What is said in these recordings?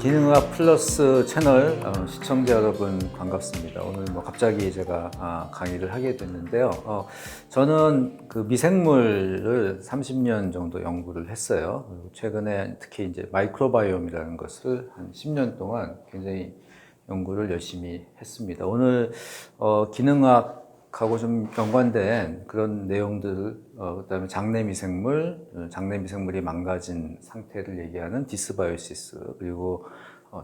기능의학 플러스 채널 시청자 여러분 반갑습니다. 오늘 갑자기 제가 강의를 하게 됐는데요. 저는 그 미생물을 30년 정도 연구를 했어요. 그리고 최근에 특히 이제 마이크로바이옴이라는 것을 한 10년 동안 굉장히 연구를 열심히 했습니다. 오늘 기능학하고 좀 연관된 그런 내용들, 그다음에 장내 미생물이 망가진 상태를 얘기하는 디스바이오시스, 그리고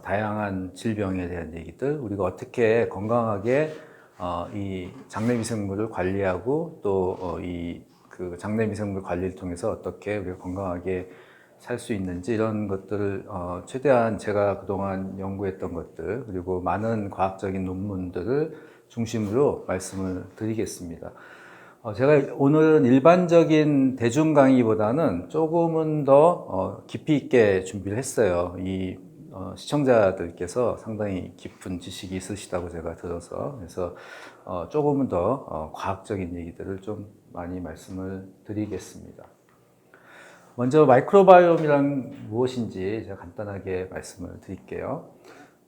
다양한 질병에 대한 얘기들, 우리가 어떻게 건강하게 이 장내 미생물을 관리하고 또 이 그 장내 미생물 관리를 통해서 어떻게 우리가 건강하게 살 수 있는지, 이런 것들을 최대한 제가 그동안 연구했던 것들 그리고 많은 과학적인 논문들을 중심으로 말씀을 드리겠습니다. 제가 오늘은 일반적인 대중 강의보다는 조금은 더 깊이 있게 준비를 했어요. 이 시청자들께서 상당히 깊은 지식이 있으시다고 제가 들어서, 그래서 조금은 더 과학적인 얘기들을 좀 많이 말씀을 드리겠습니다. 먼저 마이크로바이옴이란 무엇인지 제가 간단하게 말씀을 드릴게요.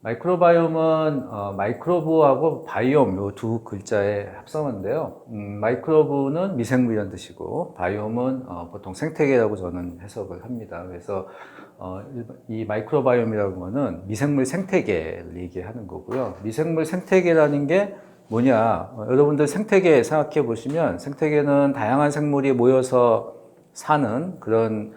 마이크로바이옴은 마이크로브하고 바이옴 이 두 글자의 합성어인데요. 마이크로브는 미생물이라는 뜻이고, 바이옴은 보통 생태계라고 저는 해석을 합니다. 그래서 이 마이크로바이옴이라는 거는 미생물 생태계를 얘기하는 거고요. 미생물 생태계라는 게 뭐냐? 여러분들 생태계 생각해 보시면, 생태계는 다양한 생물이 모여서 사는 그런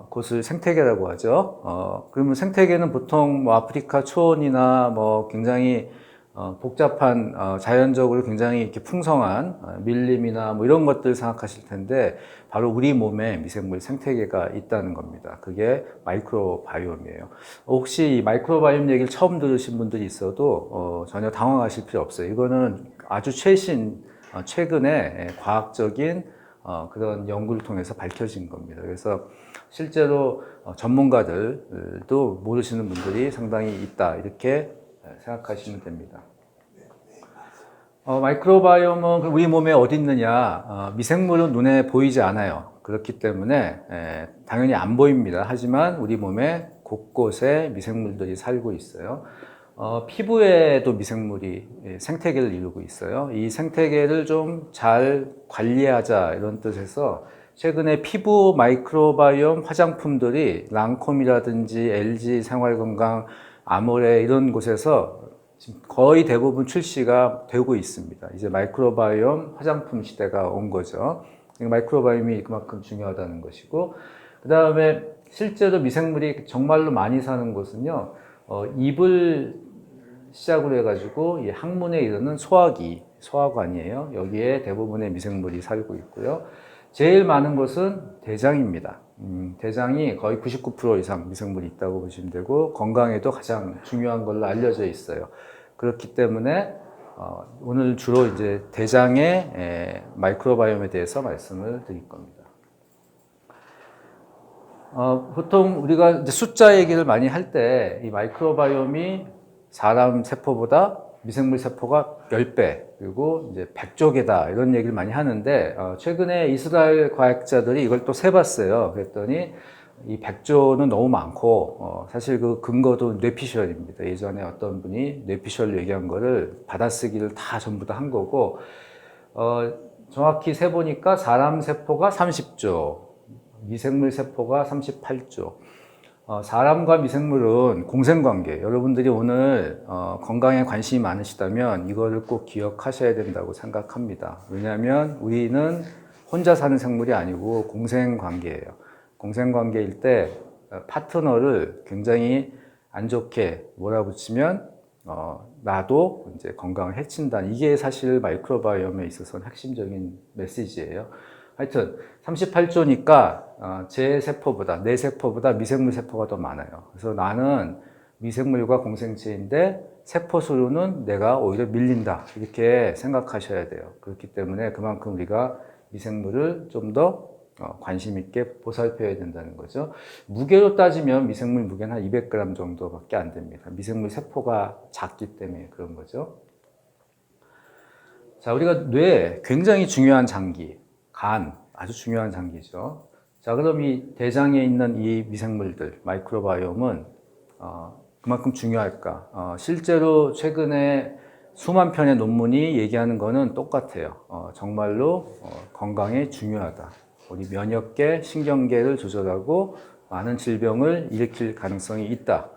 곳을 생태계라고 하죠. 그러면 생태계는 보통 아프리카 초원이나 굉장히 복잡한 자연적으로 굉장히 이렇게 풍성한 밀림이나 이런 것들 생각하실 텐데, 바로 우리 몸에 미생물 생태계가 있다는 겁니다. 그게 마이크로바이옴이에요. 혹시 이 마이크로바이옴 얘기를 처음 들으신 분들이 있어도 전혀 당황하실 필요 없어요. 이거는 아주 최근에 과학적인 그런 연구를 통해서 밝혀진 겁니다. 그래서 실제로 전문가들도 모르시는 분들이 상당히 있다, 이렇게 생각하시면 됩니다. 마이크로바이옴은 우리 몸에 어디 있느냐? 미생물은 눈에 보이지 않아요. 그렇기 때문에 당연히 안 보입니다. 하지만 우리 몸에 곳곳에 미생물들이 살고 있어요. 피부에도 미생물이 생태계를 이루고 있어요. 이 생태계를 좀 잘 관리하자, 이런 뜻에서 최근에 피부 마이크로바이옴 화장품들이 랑콤이라든지 LG 생활건강, 아모레 이런 곳에서 지금 거의 대부분 출시가 되고 있습니다. 이제 마이크로바이옴 화장품 시대가 온 거죠. 마이크로바이옴이 그만큼 중요하다는 것이고, 그 다음에 실제로 미생물이 정말로 많이 사는 곳은요, 입을 시작으로 해가지고 이 항문에 이르는 소화관이에요. 여기에 대부분의 미생물이 살고 있고요. 제일 많은 곳은 대장입니다. 대장이 거의 99% 이상 미생물이 있다고 보시면 되고, 건강에도 가장 중요한 걸로 알려져 있어요. 그렇기 때문에 오늘 주로 이제 대장의 마이크로바이옴에 대해서 말씀을 드릴 겁니다. 보통 우리가 이제 숫자 얘기를 많이 할 때 이 마이크로바이옴이 사람 세포보다 미생물 세포가 10배, 그리고 이제 100조 개다, 이런 얘기를 많이 하는데, 최근에 이스라엘 과학자들이 이걸 또 세봤어요. 그랬더니 이 100조는 너무 많고, 사실 그 근거도 뇌피셜입니다. 예전에 어떤 분이 뇌피셜로 얘기한 거를 받아쓰기를 다 전부 다 한 거고, 정확히 세보니까 사람 세포가 30조, 미생물 세포가 38조. 사람과 미생물은 공생관계. 여러분들이 오늘 건강에 관심이 많으시다면 이거를 꼭 기억하셔야 된다고 생각합니다. 왜냐하면 우리는 혼자 사는 생물이 아니고 공생관계예요. 공생관계일 때 파트너를 굉장히 안 좋게 몰아붙이면 나도 이제 건강을 해친다. 이게 사실 마이크로바이옴에 있어서는 핵심적인 메시지예요. 하여튼 38조니까 제 세포보다, 내 세포보다 미생물 세포가 더 많아요. 그래서 나는 미생물과 공생체인데 세포 수로는 내가 오히려 밀린다, 이렇게 생각하셔야 돼요. 그렇기 때문에 그만큼 우리가 미생물을 좀 더 관심 있게 보살펴야 된다는 거죠. 무게로 따지면 미생물 무게는 한 200g 정도밖에 안 됩니다. 미생물 세포가 작기 때문에 그런 거죠. 자, 우리가 뇌, 굉장히 중요한 장기, 간, 아주 중요한 장기죠. 자, 그럼 이 대장에 있는 이 미생물들, 마이크로바이옴은 그만큼 중요할까? 실제로 최근에 수만 편의 논문이 얘기하는 거는 똑같아요. 정말로 건강에 중요하다. 우리 면역계, 신경계를 조절하고 많은 질병을 일으킬 가능성이 있다.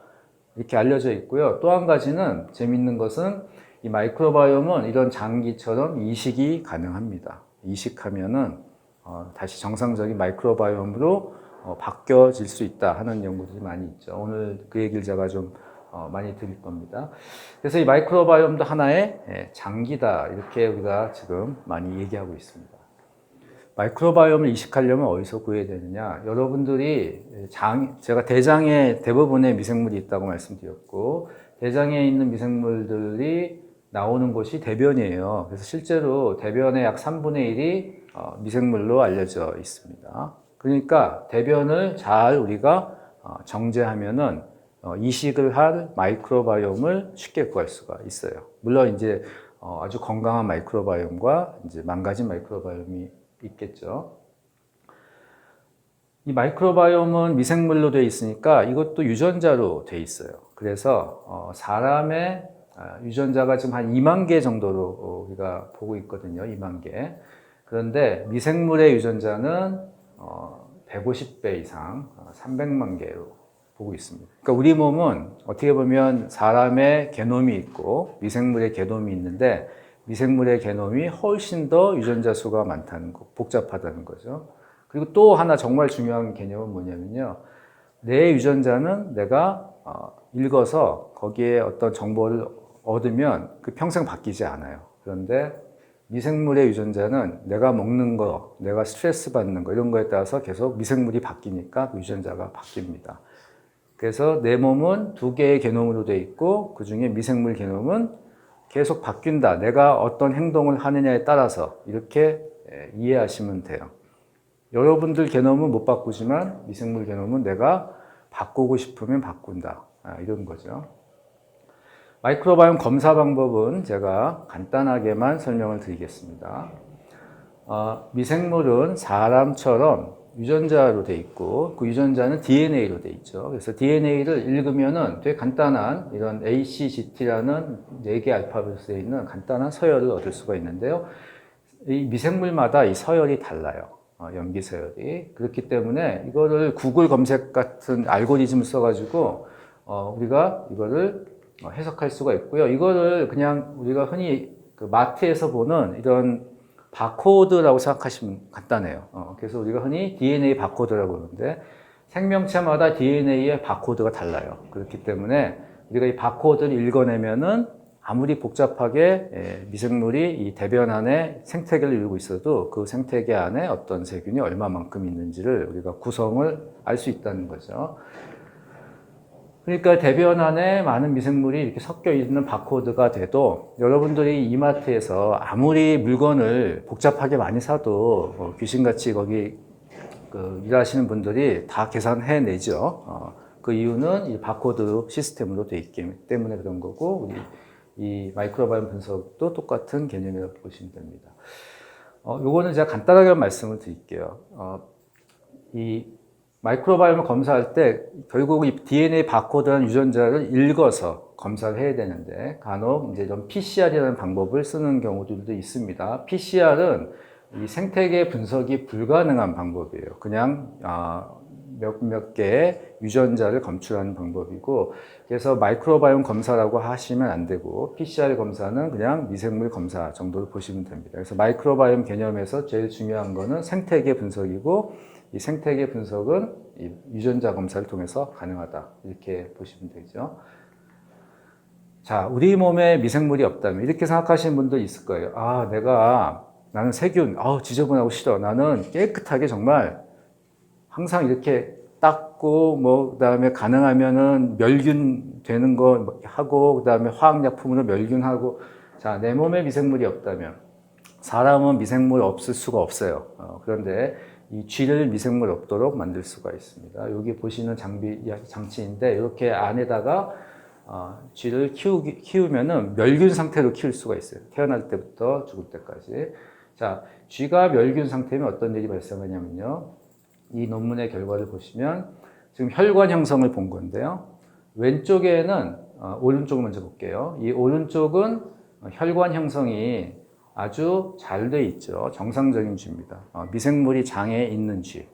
이렇게 알려져 있고요. 또 한 가지는 재밌는 것은 이 마이크로바이옴은 이런 장기처럼 이식이 가능합니다. 이식하면은 다시 정상적인 마이크로바이옴으로 바뀌어질 수 있다 하는 연구들이 많이 있죠. 오늘 그 얘기를 제가 좀 많이 드릴 겁니다. 그래서 이 마이크로바이옴도 하나의 장기다 이렇게 우리가 지금 많이 얘기하고 있습니다. 마이크로바이옴을 이식하려면 어디서 구해야 되느냐? 여러분들이 제가 대장에 대부분의 미생물이 있다고 말씀드렸고, 대장에 있는 미생물들이 나오는 곳이 대변이에요. 그래서 실제로 대변의 약 3분의 1이 미생물로 알려져 있습니다. 그러니까 대변을 잘 우리가 정제하면은 이식을 할 마이크로바이옴을 쉽게 구할 수가 있어요. 물론 이제 아주 건강한 마이크로바이옴과 이제 망가진 마이크로바이옴이 있겠죠. 이 마이크로바이옴은 미생물로 되어 있으니까 이것도 유전자로 되어 있어요. 그래서 사람의 유전자가 지금 한 2만 개 정도로 우리가 보고 있거든요. 2만 개. 그런데 미생물의 유전자는 150배 이상, 300만 개로 보고 있습니다. 그러니까 우리 몸은 어떻게 보면 사람의 게놈이 있고 미생물의 게놈이 있는데 미생물의 게놈이 훨씬 더 유전자 수가 많다는 거, 복잡하다는 거죠. 그리고 또 하나 정말 중요한 개념은 뭐냐면요. 내 유전자는 내가 읽어서 거기에 어떤 정보를 얻으면 그 평생 바뀌지 않아요. 그런데 미생물의 유전자는 내가 먹는 거, 내가 스트레스 받는 거 이런 거에 따라서 계속 미생물이 바뀌니까 그 유전자가 바뀝니다. 그래서 내 몸은 2개의 게놈으로 되어 있고 그 중에 미생물 게놈은 계속 바뀐다. 내가 어떤 행동을 하느냐에 따라서 이렇게 이해하시면 돼요. 여러분들 게놈은 못 바꾸지만 미생물 게놈은 내가 바꾸고 싶으면 바꾼다. 이런 거죠. 마이크로바이옴 검사 방법은 제가 간단하게만 설명을 드리겠습니다. 미생물은 사람처럼 유전자로 돼 있고 그 유전자는 DNA로 돼 있죠. 그래서 DNA를 읽으면은 되게 간단한 이런 ACGT라는 4개 알파벳으로 되어 있는 간단한 서열을 얻을 수가 있는데요. 이 미생물마다 이 서열이 달라요. 염기 서열이. 그렇기 때문에 이거를 구글 검색 같은 알고리즘을 써가지고 우리가 이거를 해석할 수가 있고요. 이거를 그냥 우리가 흔히 그 마트에서 보는 이런 바코드라고 생각하시면 간단해요. 그래서 우리가 흔히 DNA 바코드라고 그러는데 생명체마다 DNA의 바코드가 달라요. 그렇기 때문에 우리가 이 바코드를 읽어내면은 아무리 복잡하게 미생물이 이 대변 안에 생태계를 이루고 있어도 그 생태계 안에 어떤 세균이 얼마만큼 있는지를 우리가 구성을 알 수 있다는 거죠. 그러니까 대변 안에 많은 미생물이 이렇게 섞여 있는 바코드가 돼도 여러분들이 이마트에서 아무리 물건을 복잡하게 많이 사도 귀신같이 거기 일하시는 분들이 다 계산해내죠. 그 이유는 이 바코드 시스템으로 되어 있기 때문에 그런 거고 이 마이크로바이옴 분석도 똑같은 개념이라고 보시면 됩니다. 요거는 제가 간단하게 말씀을 드릴게요. 이 마이크로바이옴을 검사할 때 결국 이 DNA 바코드라는 유전자를 읽어서 검사를 해야 되는데 간혹 이제 좀 PCR이라는 방법을 쓰는 경우들도 있습니다. PCR은 이 생태계 분석이 불가능한 방법이에요. 그냥 몇 개의 유전자를 검출하는 방법이고 그래서 마이크로바이옴 검사라고 하시면 안 되고 PCR 검사는 그냥 미생물 검사 정도로 보시면 됩니다. 그래서 마이크로바이옴 개념에서 제일 중요한 거는 생태계 분석이고 이 생태계 분석은 이 유전자 검사를 통해서 가능하다 이렇게 보시면 되죠. 자, 우리 몸에 미생물이 없다면 이렇게 생각하시는 분도 있을 거예요. 나는 세균, 지저분하고 싫어. 나는 깨끗하게 정말 항상 이렇게 닦고 그다음에 가능하면은 멸균 되는 거 하고 그다음에 화학약품으로 멸균하고 자, 내 몸에 미생물이 없다면 사람은 미생물 없을 수가 없어요. 그런데 이 쥐를 미생물 없도록 만들 수가 있습니다. 여기 보시는 장치인데 이렇게 안에다가 쥐를 키우면은 멸균 상태로 키울 수가 있어요. 태어날 때부터 죽을 때까지. 자, 쥐가 멸균 상태면 어떤 일이 발생하냐면요. 이 논문의 결과를 보시면 지금 혈관 형성을 본 건데요. 왼쪽에는 오른쪽 먼저 볼게요. 이 오른쪽은 혈관 형성이 아주 잘 돼 있죠. 정상적인 쥐입니다. 미생물이 장에 있는 쥐.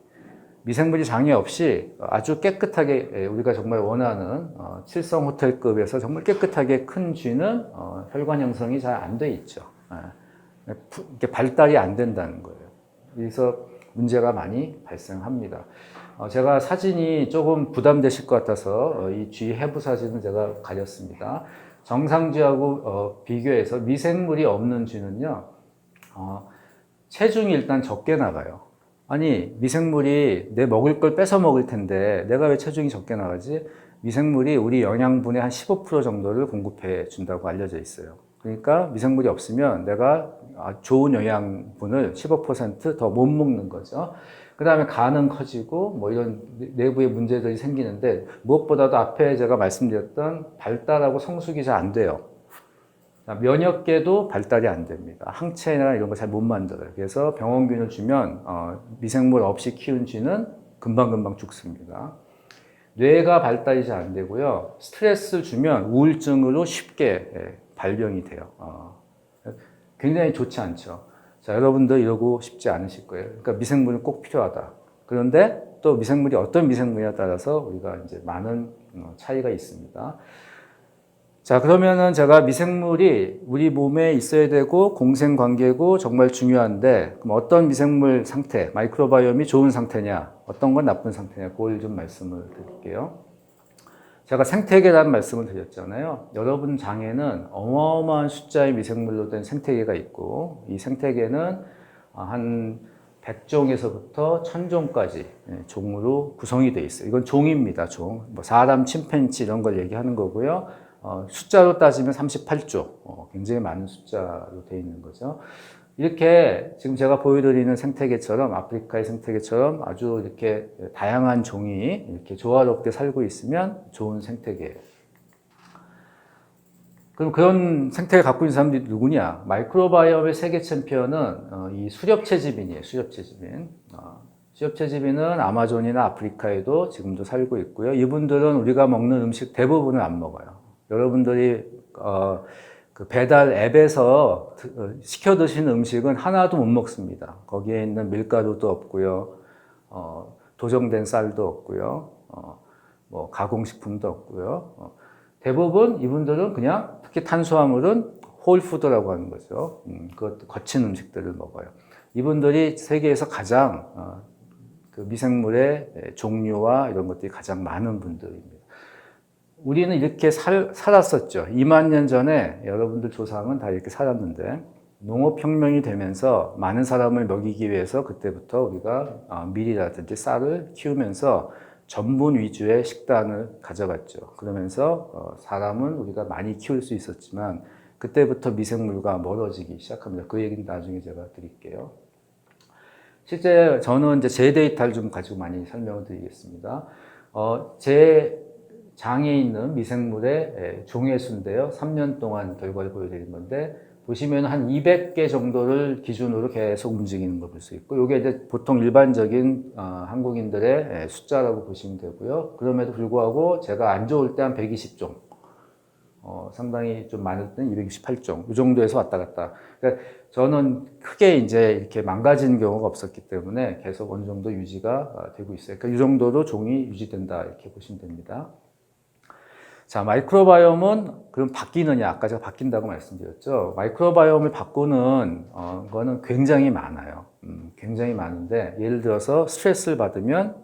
미생물이 장애 없이 아주 깨끗하게 우리가 정말 원하는 칠성 호텔급에서 정말 깨끗하게 큰 쥐는 혈관 형성이 잘 안 돼 있죠. 이게 발달이 안 된다는 거예요. 그래서 문제가 많이 발생합니다. 제가 사진이 조금 부담되실 것 같아서 이 쥐 해부 사진은 제가 가렸습니다. 정상쥐하고 비교해서 미생물이 없는 쥐는요, 체중이 일단 적게 나가요. 아니, 미생물이 내 먹을 걸 뺏어 먹을 텐데 내가 왜 체중이 적게 나가지? 미생물이 우리 영양분의 한 15% 정도를 공급해 준다고 알려져 있어요. 그러니까 미생물이 없으면 내가 좋은 영양분을 15% 더 못 먹는 거죠. 그 다음에 간은 커지고 뭐 이런 내부의 문제들이 생기는데 무엇보다도 앞에 제가 말씀드렸던 발달하고 성숙이 잘 안 돼요. 면역계도 발달이 안 됩니다. 항체나 이런 거 잘 못 만들어요. 그래서 병원균을 주면 미생물 없이 키운 쥐는 금방금방 죽습니다. 뇌가 발달이 잘 안 되고요. 스트레스를 주면 우울증으로 쉽게 발병이 돼요. 굉장히 좋지 않죠. 자, 여러분도 이러고 싶지 않으실 거예요. 그러니까 미생물은 꼭 필요하다. 그런데 또 미생물이 어떤 미생물이냐에 따라서 우리가 이제 많은 차이가 있습니다. 자, 그러면은 제가 미생물이 우리 몸에 있어야 되고 공생관계고 정말 중요한데, 그럼 어떤 미생물 상태, 마이크로바이옴이 좋은 상태냐, 어떤 건 나쁜 상태냐, 그걸 좀 말씀을 드릴게요. 제가 생태계라는 말씀을 드렸잖아요. 여러분 장에는 어마어마한 숫자의 미생물로 된 생태계가 있고, 이 생태계는 한 100종에서부터 1000종까지 종으로 구성이 되어 있어요. 이건 종입니다, 종. 뭐 사람, 침팬지 이런 걸 얘기하는 거고요. 숫자로 따지면 38조, 굉장히 많은 숫자로 되어 있는 거죠. 이렇게 지금 제가 보여드리는 생태계처럼, 아프리카의 생태계처럼 아주 이렇게 다양한 종이 이렇게 조화롭게 살고 있으면 좋은 생태계예요. 그럼 그런 생태계 갖고 있는 사람들이 누구냐? 마이크로바이옴의 세계 챔피언은 이 수렵채집인이에요, 수렵채집인. 수렵채집인은 아마존이나 아프리카에도 지금도 살고 있고요. 이분들은 우리가 먹는 음식 대부분을 안 먹어요. 여러분들이 그 배달 앱에서 시켜 드시는 음식은 하나도 못 먹습니다. 거기에 있는 밀가루도 없고요, 도정된 쌀도 없고요, 뭐 가공식품도 없고요. 대부분 이분들은 그냥 특히 탄수화물은 홀푸드라고 하는 거죠. 그 거친 음식들을 먹어요. 이분들이 세계에서 가장 그 미생물의 종류와 이런 것들이 가장 많은 분들입니다. 우리는 이렇게 살았었죠. 2만 년 전에 여러분들 조상은 다 이렇게 살았는데 농업혁명이 되면서 많은 사람을 먹이기 위해서 그때부터 우리가 밀이라든지 쌀을 키우면서 전분 위주의 식단을 가져갔죠. 그러면서 사람은 우리가 많이 키울 수 있었지만 그때부터 미생물과 멀어지기 시작합니다. 그 얘기는 나중에 제가 드릴게요. 실제 저는 이제 제 데이터를 좀 가지고 많이 설명을 드리겠습니다. 제 장에 있는 미생물의 종의 수인데요. 3년 동안 결과를 보여드린 건데, 보시면 한 200개 정도를 기준으로 계속 움직이는 걸 볼 수 있고, 이게 이제 보통 일반적인 한국인들의 숫자라고 보시면 되고요. 그럼에도 불구하고 제가 안 좋을 때 한 120종, 상당히 좀 많을 때는 268종, 이 정도에서 왔다 갔다. 그러니까 저는 크게 이제 이렇게 망가지는 경우가 없었기 때문에 계속 어느 정도 유지가 되고 있어요. 그러니까 이 정도로 종이 유지된다, 이렇게 보시면 됩니다. 자, 마이크로바이옴은 그럼 바뀌느냐? 아까 제가 바뀐다고 말씀드렸죠. 마이크로바이옴을 바꾸는 거는 굉장히 많아요. 굉장히 많은데, 예를 들어서 스트레스를 받으면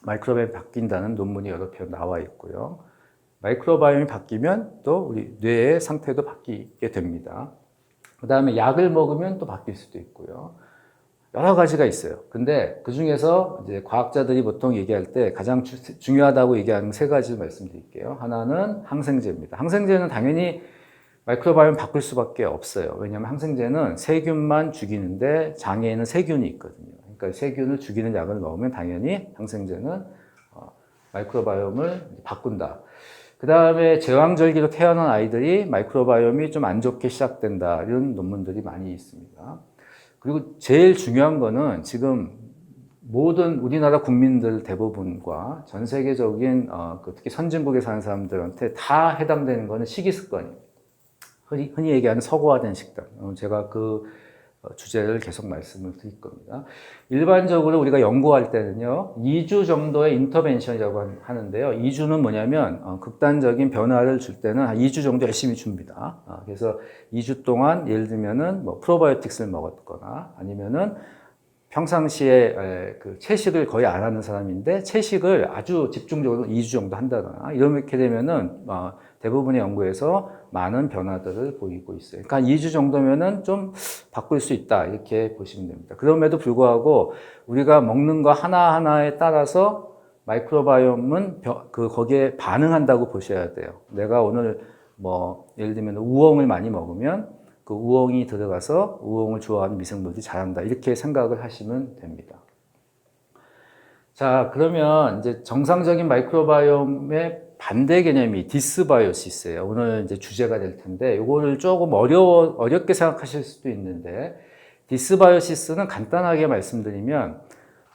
마이크로바이옴이 바뀐다는 논문이 여러 편 나와 있고요. 마이크로바이옴이 바뀌면 또 우리 뇌의 상태도 바뀌게 됩니다. 그 다음에 약을 먹으면 또 바뀔 수도 있고요. 여러 가지가 있어요. 근데 그 중에서 이제 과학자들이 보통 얘기할 때 가장 중요하다고 얘기하는 세 가지를 말씀드릴게요. 하나는 항생제입니다. 항생제는 당연히 마이크로바이옴 바꿀 수밖에 없어요. 왜냐하면 항생제는 세균만 죽이는데 장에는 세균이 있거든요. 그러니까 세균을 죽이는 약을 먹으면 당연히 항생제는 마이크로바이옴을 바꾼다. 그 다음에 제왕절개로 태어난 아이들이 마이크로바이옴이 좀 안 좋게 시작된다. 이런 논문들이 많이 있습니다. 그리고 제일 중요한 거는 지금 모든 우리나라 국민들 대부분과 전 세계적인 특히 선진국에 사는 사람들한테 다 해당되는 거는 식이습관이에요. 흔히 얘기하는 서구화된 식단. 제가 그 주제를 계속 말씀을 드릴 겁니다. 일반적으로 우리가 연구할 때는요, 2주 정도의 인터벤션이라고 하는데요. 2주는 뭐냐면, 극단적인 변화를 줄 때는 한 2주 정도 열심히 줍니다. 그래서 2주 동안 예를 들면은 뭐 프로바이오틱스를 먹었거나 아니면은 평상시에 그 채식을 거의 안 하는 사람인데 채식을 아주 집중적으로 2주 정도 한다거나 이렇게 되면은 대부분의 연구에서 많은 변화들을 보이고 있어요. 그러니까 2주 정도면은 좀 바꿀 수 있다 이렇게 보시면 됩니다. 그럼에도 불구하고 우리가 먹는 거 하나하나에 따라서 마이크로바이옴은 거기에 반응한다고 보셔야 돼요. 내가 오늘 뭐 예를 들면 우엉을 많이 먹으면 그 우엉이 들어가서 우엉을 좋아하는 미생물들이 자란다. 이렇게 생각을 하시면 됩니다. 자, 그러면 이제 정상적인 마이크로바이옴의 반대 개념이 디스바이오시스예요. 오늘 이제 주제가 될 텐데, 이거를 조금 어렵게 생각하실 수도 있는데, 디스바이오시스는 간단하게 말씀드리면,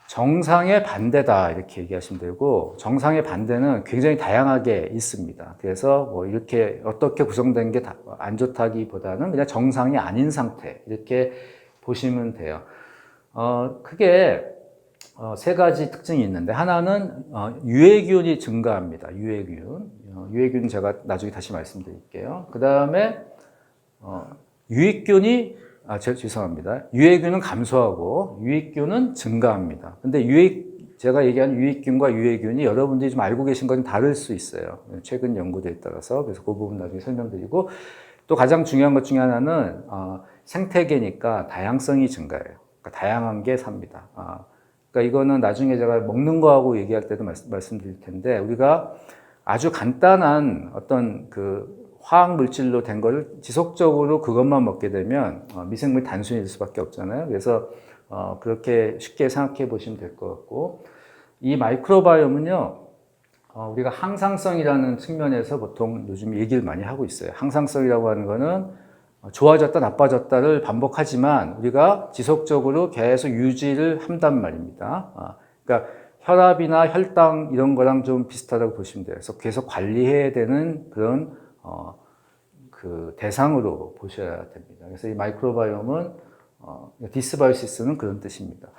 정상의 반대다 이렇게 얘기하시면 되고 정상의 반대는 굉장히 다양하게 있습니다. 그래서 뭐 이렇게 어떻게 구성된 게 안 좋다기보다는 그냥 정상이 아닌 상태 이렇게 보시면 돼요. 크게 세 가지 특징이 있는데 하나는 유해균이 증가합니다. 유해균 제가 나중에 다시 말씀드릴게요. 그 다음에 유익균이 죄송합니다. 유해균은 감소하고 유익균은 증가합니다. 근데 제가 얘기한 유익균과 유해균이 여러분들이 좀 알고 계신 건 다를 수 있어요. 최근 연구들에 따라서. 그래서 그 부분 나중에 설명드리고 또 가장 중요한 것 중에 하나는 생태계니까 다양성이 증가해요. 그러니까 다양한 게 삽니다. 그러니까 이거는 나중에 제가 먹는 거하고 얘기할 때도 말씀드릴 텐데 우리가 아주 간단한 어떤 그 화학 물질로 된 거를 지속적으로 그것만 먹게 되면 미생물이 단순해질 수밖에 없잖아요. 그래서 그렇게 쉽게 생각해 보시면 될 것 같고 이 마이크로바이옴은요 우리가 항상성이라는 측면에서 보통 요즘 얘기를 많이 하고 있어요. 항상성이라고 하는 거는 좋아졌다 나빠졌다를 반복하지만 우리가 지속적으로 계속 유지를 한단 말입니다. 그러니까 혈압이나 혈당 이런 거랑 좀 비슷하다고 보시면 돼요. 그래서 계속 관리해야 되는 그런 그 대상으로 보셔야 됩니다. 그래서 이 마이크로바이옴은 디스바이오시스는 그런 뜻입니다.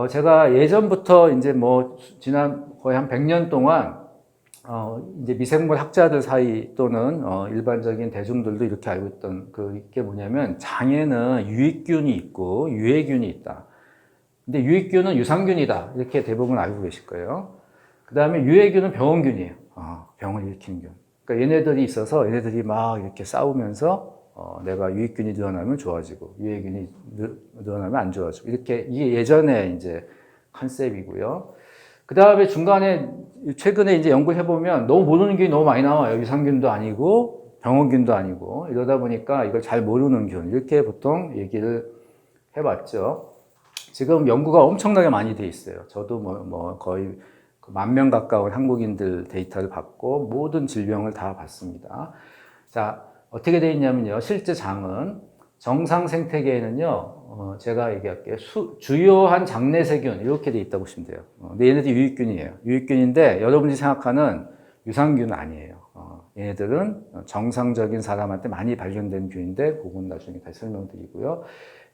제가 예전부터 이제 뭐 지난 거의 한 100년 동안 이제 미생물 학자들 사이 또는 일반적인 대중들도 이렇게 알고 있던 그게 뭐냐면 장에는 유익균이 있고 유해균이 있다. 근데 유익균은 유산균이다. 이렇게 대부분 알고 계실 거예요. 그 다음에 유해균은 병원균이에요. 병을 일으키는 균. 그러니까 얘네들이 있어서 얘네들이 막 이렇게 싸우면서 내가 유익균이 늘어나면 좋아지고 유해균이 늘어나면 안 좋아지고 이렇게 이게 예전에 이제 컨셉이고요. 그 다음에 중간에 최근에 이제 연구를 해보면 너무 모르는 균이 너무 많이 나와요. 유산균도 아니고 병원균도 아니고 이러다 보니까 이걸 잘 모르는 균 이렇게 보통 얘기를 해봤죠. 지금 연구가 엄청나게 많이 돼 있어요. 저도 뭐 거의 10,000명 가까운 한국인들 데이터를 받고 모든 질병을 다 봤습니다. 자, 어떻게 돼 있냐면요. 실제 장은 정상 생태계에는요. 제가 얘기할게요. 주요한 장내세균 이렇게 돼 있다고 보시면 돼요. 근데 얘네들이 유익균이에요. 유익균인데 여러분이 생각하는 유산균은 아니에요. 얘네들은 정상적인 사람한테 많이 발견된 균인데 그건 나중에 다시 설명드리고요.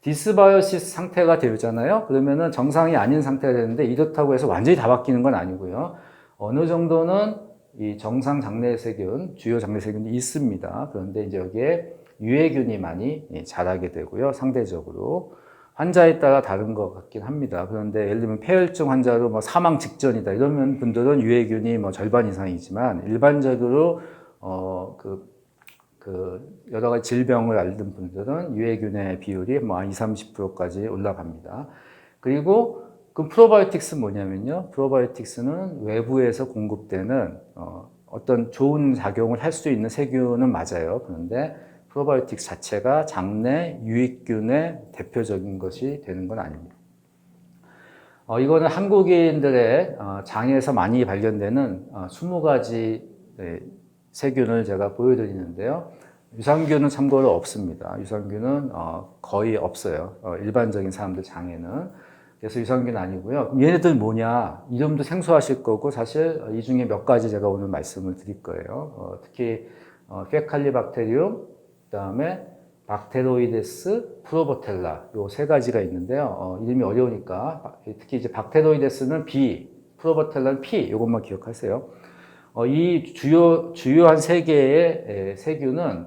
디스바이오시스 상태가 되잖아요. 그러면은 정상이 아닌 상태가 되는데 이렇다고 해서 완전히 다 바뀌는 건 아니고요. 어느 정도는 이 정상 장내세균, 주요 장내세균이 있습니다. 그런데 이제 여기에 유해균이 많이 자라게 되고요. 상대적으로. 환자에 따라 다른 것 같긴 합니다. 그런데 예를 들면 폐혈증 환자로 뭐 사망 직전이다. 이러면 분들은 유해균이 뭐 절반 이상이지만 일반적으로 여러 가지 질병을 앓는 분들은 유해균의 비율이 뭐 한 20, 30%까지 올라갑니다. 그리고 그 프로바이오틱스는 뭐냐면요. 프로바이오틱스는 외부에서 공급되는 어떤 좋은 작용을 할 수 있는 세균은 맞아요. 그런데 프로바이오틱스 자체가 장내 유익균의 대표적인 것이 되는 건 아닙니다. 이거는 한국인들의 장에서 많이 발견되는 20가지 세균을 제가 보여드리는데요. 유산균은 참고로 없습니다. 유산균은 거의 없어요. 일반적인 사람들 장에는. 그래서 유산균 아니고요. 그럼 얘네들 뭐냐? 이름도 생소하실 거고 사실 이 중에 몇 가지 제가 오늘 말씀을 드릴 거예요. 특히 페칼리박테리움, 그다음에 박테로이데스, 프로보텔라 요 세 가지가 있는데요. 이름이 어려우니까 특히 이제 박테로이데스는 B, 프로보텔라는 P 이것만 기억하세요. 이 주요한 세 개의 세균은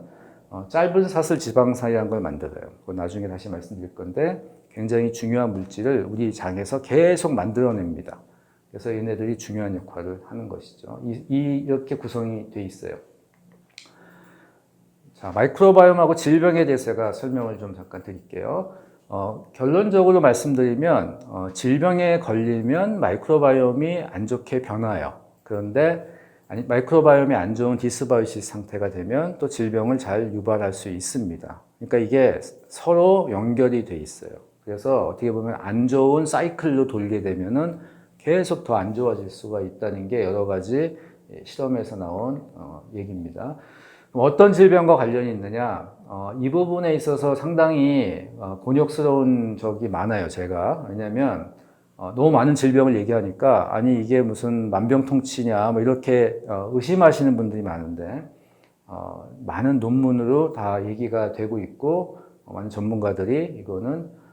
짧은 사슬 지방산이라는 걸 만들어요. 그건 나중에 다시 말씀드릴 건데 굉장히 중요한 물질을 우리 장에서 계속 만들어냅니다. 그래서 얘네들이 중요한 역할을 하는 것이죠. 이렇게 구성이 돼 있어요. 자, 마이크로바이옴하고 질병에 대해서 제가 설명을 좀 잠깐 드릴게요. 결론적으로 말씀드리면 질병에 걸리면 마이크로바이옴이 안 좋게 변화요. 그런데 마이크로바이옴이 안 좋은 디스바이오시스 상태가 되면 또 질병을 잘 유발할 수 있습니다. 그러니까 이게 서로 연결이 돼 있어요. 그래서 어떻게 보면 안 좋은 사이클로 돌게 되면은 계속 더 안 좋아질 수가 있다는 게 여러 가지 실험에서 나온 얘기입니다. 어떤 질병과 관련이 있느냐? 이 부분에 있어서 상당히 곤욕스러운 적이 많아요, 제가. 왜냐면 너무 많은 질병을 얘기하니까 아니 이게 무슨 만병통치냐 뭐 이렇게 의심하시는 분들이 많은데 많은 논문으로 다 얘기가 되고 있고 많은 전문가들이 이거는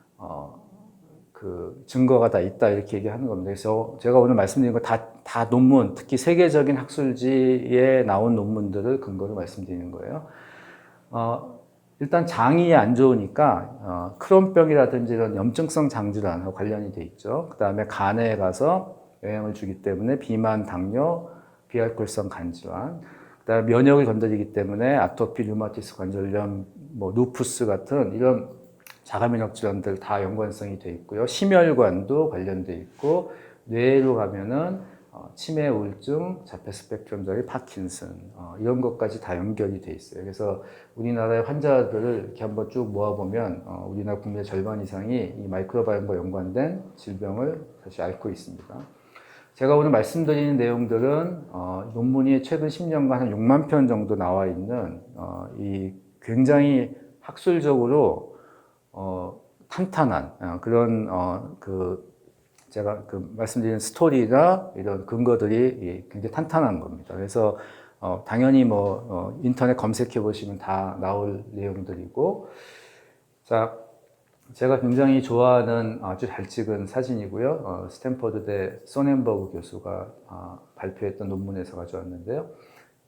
그 증거가 다 있다 이렇게 얘기하는 겁니다. 그래서 제가 오늘 말씀드린 거 다 논문, 특히 세계적인 학술지에 나온 논문들을 근거로 말씀드리는 거예요. 일단 장이 안 좋으니까 크론병이라든지 이런 염증성 장질환하고 관련이 돼 있죠. 그 다음에 간에 가서 영향을 주기 때문에 비만, 당뇨, 비알코올성 간질환, 그 다음에 면역을 건드리기 때문에 아토피, 류마티스 관절염, 뭐 루푸스 같은 이런 자가면역 질환들 다 연관성이 돼 있고요. 심혈관도 관련돼 있고 뇌로 가면은 치매, 우울증, 자폐 스펙트럼 장애, 파킨슨 이런 것까지 다 연결이 돼 있어요. 그래서 우리나라의 환자들을 이렇게 한번 쭉 모아보면 우리나라 국민의 절반 이상이 이 마이크로바이옴과 연관된 질병을 사실 앓고 있습니다. 제가 오늘 말씀드리는 내용들은 논문이 최근 10년간 한 6만 편 정도 나와 있는 이 굉장히 학술적으로 탄탄한 그런 제가 말씀드린 스토리나 이런 근거들이 굉장히 탄탄한 겁니다. 그래서 당연히 인터넷 검색해 보시면 다 나올 내용들이고, 자, 제가 굉장히 좋아하는 아주 잘 찍은 사진이고요. 스탠퍼드대 소넨버그 교수가 발표했던 논문에서 가져왔는데요.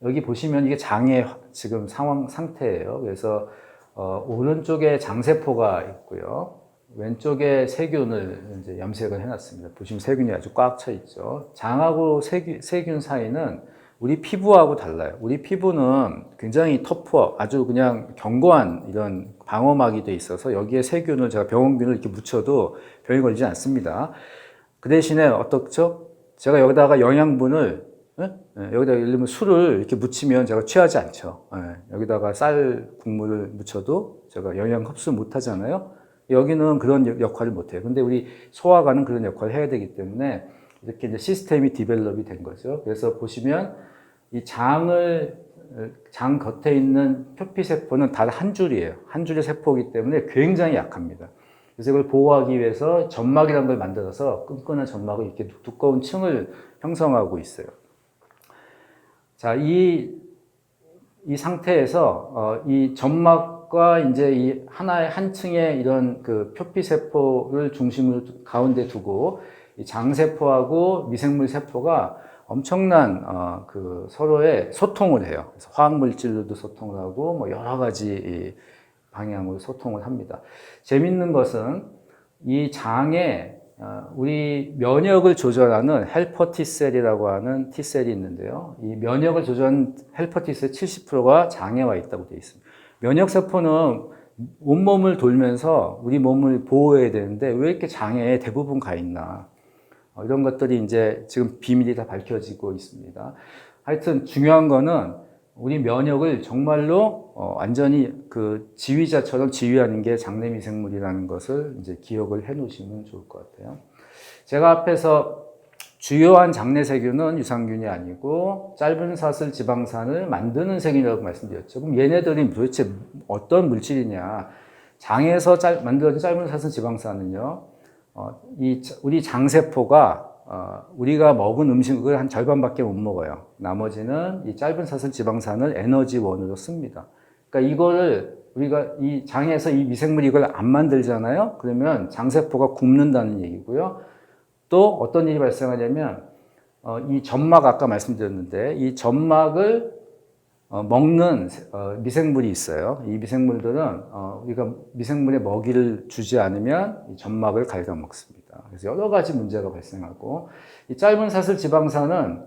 여기 보시면 이게 장의 지금 상태예요. 그래서 오른쪽에 장세포가 있고요. 왼쪽에 세균을 이제 염색을 해놨습니다. 보시면 세균이 아주 꽉 차 있죠. 장하고 세균 사이는 우리 피부하고 달라요. 우리 피부는 굉장히 터프하고 아주 그냥 견고한 이런 방어막이 돼 있어서 여기에 세균을 제가 병원균을 이렇게 묻혀도 병이 걸리지 않습니다. 그 대신에 어떻죠? 제가 여기다가 영양분을 여기다 예를 들면 술을 이렇게 묻히면 제가 취하지 않죠. 여기다가 쌀 국물을 묻혀도 제가 영양 흡수 못 하잖아요. 여기는 그런 역할을 못 해요. 근데 우리 소화관은 그런 역할을 해야 되기 때문에 이렇게 이제 시스템이 디벨롭이 된 거죠. 그래서 보시면 이 장 겉에 있는 표피세포는 단 한 줄이에요. 한 줄의 세포이기 때문에 굉장히 약합니다. 그래서 이걸 보호하기 위해서 점막이라는 걸 만들어서 끈끈한 점막을 이렇게 두꺼운 층을 형성하고 있어요. 자, 이 상태에서 이 점막과 이제 이 하나의 한 층의 이런 그 표피세포를 중심으로 가운데 두고 이 장세포하고 미생물 세포가 엄청난 그 서로의 소통을 해요. 그래서 화학물질로도 소통을 하고 뭐 여러 가지 방향으로 소통을 합니다. 재밌는 것은 이 장에 우리 면역을 조절하는 헬퍼 T셀이라고 하는 T셀이 있는데요. 이 면역을 조절하는 헬퍼 T셀 70%가 장에 와 있다고 되어 있습니다. 면역세포는 온몸을 돌면서 우리 몸을 보호해야 되는데 왜 이렇게 장에 대부분 가 있나. 이런 것들이 이제 지금 비밀이 다 밝혀지고 있습니다. 하여튼 중요한 거는 우리 면역을 정말로 완전히 그 지휘자처럼 지휘하는 게 장내 미생물이라는 것을 이제 기억을 해 놓으시면 좋을 것 같아요. 제가 앞에서 주요한 장내 세균은 유산균이 아니고 짧은 사슬 지방산을 만드는 세균이라고 말씀드렸죠. 그럼 얘네들이 도대체 어떤 물질이냐? 장에서 만들어진 짧은 사슬 지방산은요, 우리 장세포가 우리가 먹은 음식을 한 절반밖에 못 먹어요. 나머지는 이 짧은 사슬 지방산을 에너지원으로 씁니다. 그러니까 이거를 우리가 이 장에서 이 미생물이 이걸 안 만들잖아요. 그러면 장세포가 굶는다는 얘기고요. 또 어떤 일이 발생하냐면 이 점막 아까 말씀드렸는데 이 점막을 먹는 미생물이 있어요. 이 미생물들은 우리가 미생물에 먹이를 주지 않으면 이 점막을 갉아먹습니다. 그래서 여러 가지 문제가 발생하고 이 짧은 사슬 지방산은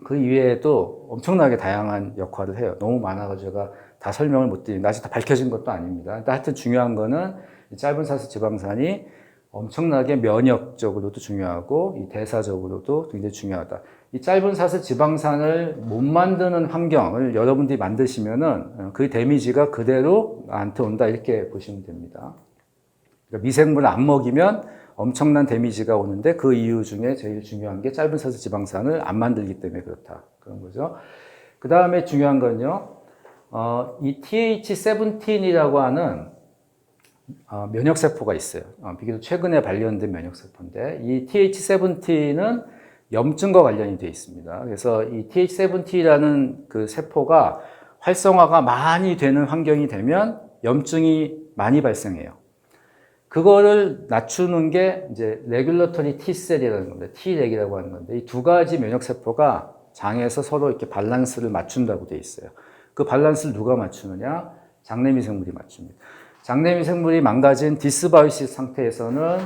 그 이외에도 엄청나게 다양한 역할을 해요. 너무 많아가지고 제가 다 설명을 못 드리는데 아직 다 밝혀진 것도 아닙니다. 하여튼 중요한 거는 이 짧은 사슬 지방산이 엄청나게 면역적으로도 중요하고 이 대사적으로도 굉장히 중요하다. 이 짧은 사슬 지방산을 못 만드는 환경을 여러분들이 만드시면은 그 데미지가 그대로 나한테 온다 이렇게 보시면 됩니다. 그러니까 미생물을 안 먹이면 엄청난 데미지가 오는데 그 이유 중에 제일 중요한 게 짧은 사슬 지방산을 안 만들기 때문에 그렇다. 그런 거죠. 그 다음에 중요한 건요. 이 TH17이라고 하는 면역세포가 있어요. 비교적 최근에 발견된 면역세포인데 이 TH17는 염증과 관련이 되어 있습니다. 그래서 이 TH17라는 그 세포가 활성화가 많이 되는 환경이 되면 염증이 많이 발생해요. 그거를 낮추는 게 이제 레귤러터리 T셀이라는 겁니다. T렉이라고 하는 건데 이 두 가지 면역세포가 장에서 서로 이렇게 밸런스를 맞춘다고 되어 있어요. 그 밸런스를 누가 맞추느냐? 장내미생물이 맞춥니다. 장내미생물이 망가진 디스바이오시스 상태에서는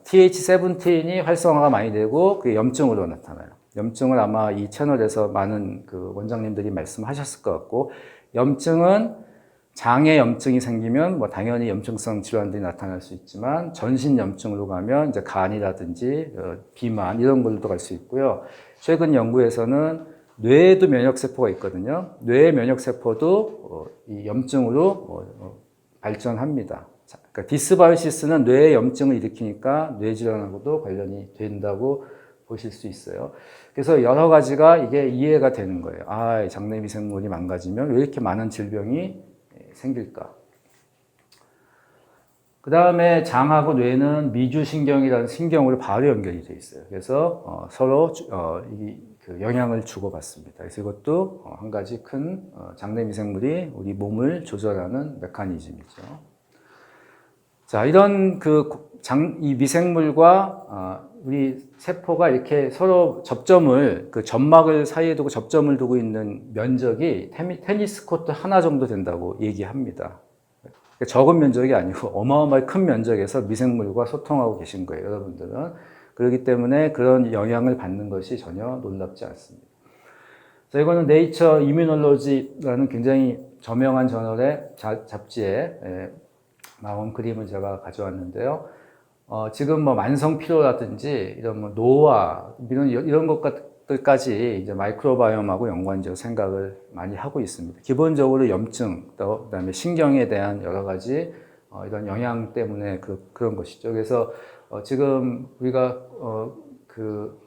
TH17이 활성화가 많이 되고 그게 염증으로 나타나요. 염증을 아마 이 채널에서 많은 그 원장님들이 말씀하셨을 것 같고 염증은 장에 염증이 생기면 뭐 당연히 염증성 질환들이 나타날 수 있지만 전신 염증으로 가면 이제 간이라든지 비만 이런 걸로도 갈 수 있고요. 최근 연구에서는 뇌에도 면역세포가 있거든요. 뇌의 면역세포도 이 염증으로 발전합니다. 그러니까 디스바이오시스는 뇌의 염증을 일으키니까 뇌질환하고도 관련이 된다고 보실 수 있어요. 그래서 여러 가지가 이게 이해가 되는 거예요. 아, 장내 미생물이 망가지면 왜 이렇게 많은 질병이 생길까? 그 다음에 장하고 뇌는 미주신경이라는 신경으로 바로 연결이 되어 있어요. 그래서 서로 그 영향을 주고받습니다. 그래서 이것도 한 가지 큰 장내 미생물이 우리 몸을 조절하는 메커니즘이죠. 자, 이런 이 미생물과 우리 세포가 이렇게 서로 그 점막을 사이에 두고 접점을 두고 있는 면적이 테니스 코트 하나 정도 된다고 얘기합니다. 적은 면적이 아니고 어마어마하게 큰 면적에서 미생물과 소통하고 계신 거예요, 여러분들은. 그렇기 때문에 그런 영향을 받는 것이 전혀 놀랍지 않습니다. 자, 이거는 네이처 이뮤놀로지라는 굉장히 저명한 저널의 잡지에 나온 그림을 제가 가져왔는데요. 지금 뭐 만성 피로라든지 이런 뭐 노화 이런 것들까지 이제 마이크로바이옴하고 연관적 생각을 많이 하고 있습니다. 기본적으로 염증, 그다음에 신경에 대한 여러 가지 이런 영향 때문에 그런 것이죠. 그래서 지금 우리가 그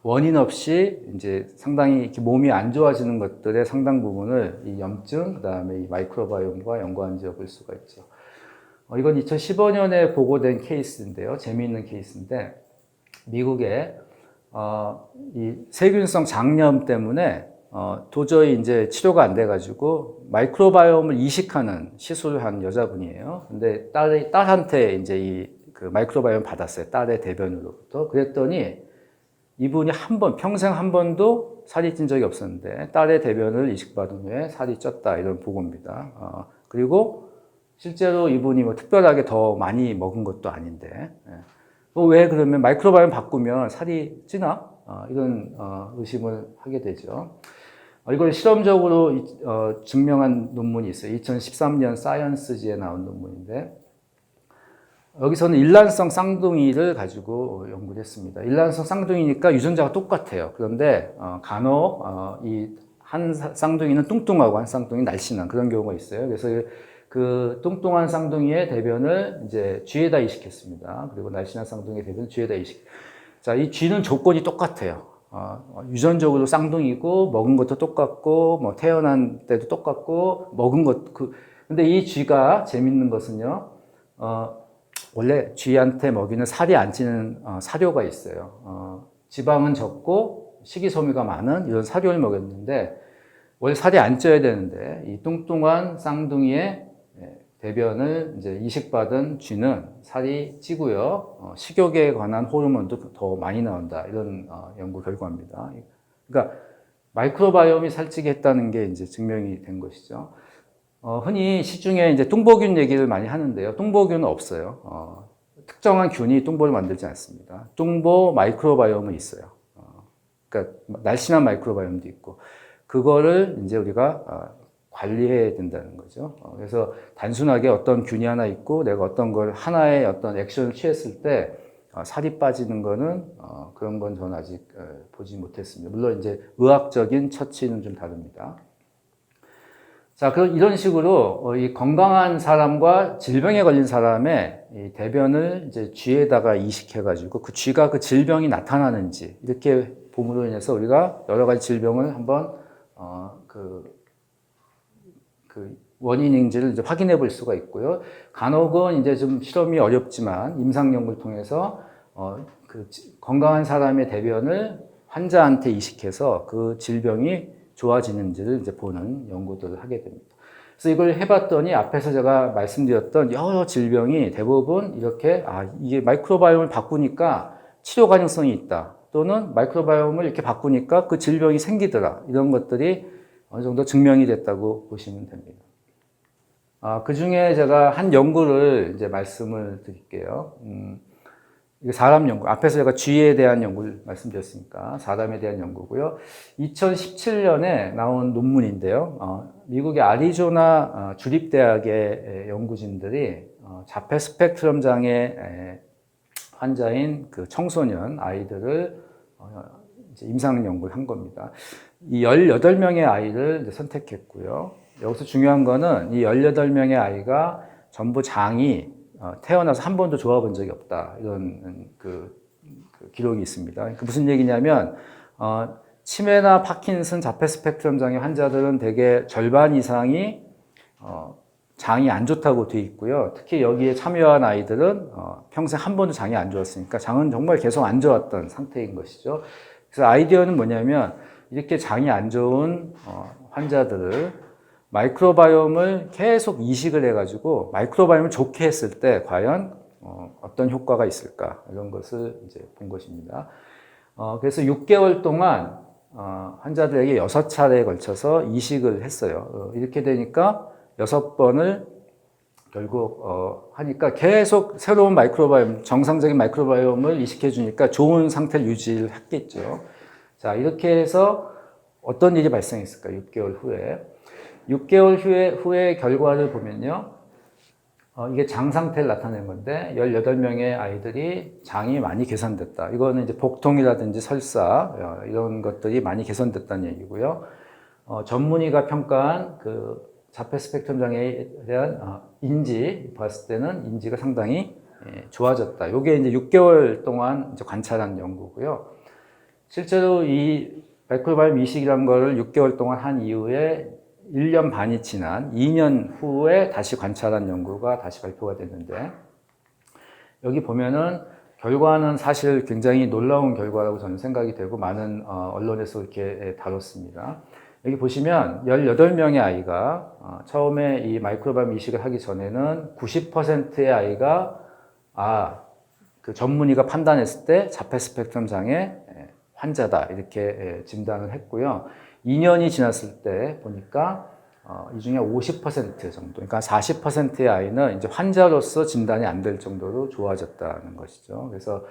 원인 없이 이제 상당히 이렇게 몸이 안 좋아지는 것들의 상당 부분을 이 염증, 그다음에 이 마이크로바이옴과 연관지어 볼 수가 있죠. 이건 2015년에 보고된 케이스인데요. 재미있는 케이스인데 미국에 이 세균성 장염 때문에 도저히 이제 치료가 안 돼가지고 마이크로바이옴을 이식하는 시술을 한 여자분이에요. 근데 딸한테 이제 그 마이크로바이옴 받았어요. 딸의 대변으로부터. 그랬더니 이분이 평생 한 번도 살이 찐 적이 없었는데 딸의 대변을 이식받은 후에 살이 쪘다 이런 보고입니다. 그리고 실제로 이분이 뭐 특별하게 더 많이 먹은 것도 아닌데 왜 그러면 마이크로바이옴 바꾸면 살이 찌나? 이런 의심을 하게 되죠. 이걸 실험적으로 증명한 논문이 있어요. 2013년 사이언스지에 나온 논문인데 여기서는 일란성 쌍둥이를 가지고 연구를 했습니다. 일란성 쌍둥이니까 유전자가 똑같아요. 그런데 간혹 이 한 쌍둥이는 뚱뚱하고 한 쌍둥이는 날씬한 그런 경우가 있어요. 그래서 그 뚱뚱한 쌍둥이의 대변을 이제 쥐에다 이식했습니다. 그리고 날씬한 쌍둥이의 대변을 쥐에다 이식. 자, 이 쥐는 조건이 똑같아요. 유전적으로 쌍둥이고 먹은 것도 똑같고 뭐 태어난 때도 똑같고 먹은 것 근데 이 쥐가 재밌는 것은요. 원래 쥐한테 먹이는 살이 안 찌는 사료가 있어요. 지방은 적고 식이섬유가 많은 이런 사료를 먹였는데 원래 살이 안 쪄야 되는데 이 뚱뚱한 쌍둥이의 대변을 이제 이식받은 쥐는 살이 찌고요. 식욕에 관한 호르몬도 더 많이 나온다. 이런 연구 결과입니다. 그러니까 마이크로바이옴이 살찌게 했다는 게 이제 증명이 된 것이죠. 흔히 시중에 이제 뚱보균 얘기를 많이 하는데요. 뚱보균은 없어요. 특정한 균이 뚱보를 만들지 않습니다. 뚱보 마이크로바이옴은 있어요. 그러니까 날씬한 마이크로바이옴도 있고, 그거를 이제 우리가 관리해야 된다는 거죠. 그래서 단순하게 어떤 균이 하나 있고 내가 어떤 걸 하나의 어떤 액션을 취했을 때 살이 빠지는 거는 그런 건 저는 아직 보지 못했습니다. 물론 이제 의학적인 처치는 좀 다릅니다. 자, 그럼 이런 식으로 이 건강한 사람과 질병에 걸린 사람의 이 대변을 이제 쥐에다가 이식해가지고 그 쥐가 그 질병이 나타나는지 이렇게 봄으로 인해서 우리가 여러 가지 질병을 한번 그 원인인지를 이제 확인해 볼 수가 있고요. 간혹은 이제 좀 실험이 어렵지만 임상 연구를 통해서 그 건강한 사람의 대변을 환자한테 이식해서 그 질병이 좋아지는지를 이제 보는 연구들을 하게 됩니다. 그래서 이걸 해봤더니 앞에서 제가 말씀드렸던 여러 질병이 대부분 이렇게 이게 마이크로바이옴을 바꾸니까 치료 가능성이 있다. 또는 마이크로바이옴을 이렇게 바꾸니까 그 질병이 생기더라. 이런 것들이 어느 정도 증명이 됐다고 보시면 됩니다. 그 중에 제가 한 연구를 이제 말씀을 드릴게요. 이게 사람 연구, 앞에서 제가 쥐에 대한 연구를 말씀드렸으니까 사람에 대한 연구고요. 2017년에 나온 논문인데요. 미국의 아리조나 주립대학의 연구진들이 자폐 스펙트럼 장애 환자인 그 청소년 아이들을 이제 임상 연구를 한 겁니다. 이 18명의 아이를 선택했고요. 여기서 중요한 거는 이 18명의 아이가 전부 장이 태어나서 한 번도 좋아본 적이 없다. 이런 그 기록이 있습니다. 그러니까 무슨 얘기냐면, 치매나 파킨슨 자폐 스펙트럼 장애 환자들은 대개 절반 이상이 장이 안 좋다고 돼 있고요. 특히 여기에 참여한 아이들은 평생 한 번도 장이 안 좋았으니까 장은 정말 계속 안 좋았던 상태인 것이죠. 그래서 아이디어는 뭐냐면 이렇게 장이 안 좋은 환자들을 마이크로바이옴을 계속 이식을 해가지고 마이크로바이옴을 좋게 했을 때 과연 어떤 효과가 있을까 이런 것을 이제 본 것입니다. 그래서 6개월 동안 환자들에게 6차례에 걸쳐서 이식을 했어요. 이렇게 되니까 6번을 결국 하니까 계속 새로운 마이크로바이옴, 정상적인 마이크로바이옴을 이식해 주니까 좋은 상태를 유지를 했겠죠. 자, 이렇게 해서 어떤 일이 발생했을까? 6개월 후에. 6개월 후에 결과를 보면요. 이게 장 상태를 나타내는 건데 18명의 아이들이 장이 많이 개선됐다. 이거는 이제 복통이라든지 설사 이런 것들이 많이 개선됐다는 얘기고요. 전문의가 평가한 그 자폐 스펙트럼 장애에 대한 인지 봤을 때는 인지가 상당히 좋아졌다. 이게 이제 6개월 동안 이제 관찰한 연구고요. 실제로 이 마이크로바이옴 이식이라는 거를 6개월 동안 한 이후에 1년 반이 지난 2년 후에 다시 관찰한 연구가 다시 발표가 됐는데 여기 보면은 결과는 사실 굉장히 놀라운 결과라고 저는 생각이 되고 많은 언론에서 이렇게 다뤘습니다. 여기 보시면 18명의 아이가 처음에 이 마이크로바이옴 이식을 하기 전에는 90%의 아이가 그 전문의가 판단했을 때 자폐 스펙트럼 장애 환자다 이렇게 진단을 했고요. 2년이 지났을 때 보니까 이 중에 50% 정도, 그러니까 40%의 아이는 이제 환자로서 진단이 안 될 정도로 좋아졌다는 것이죠. 그래서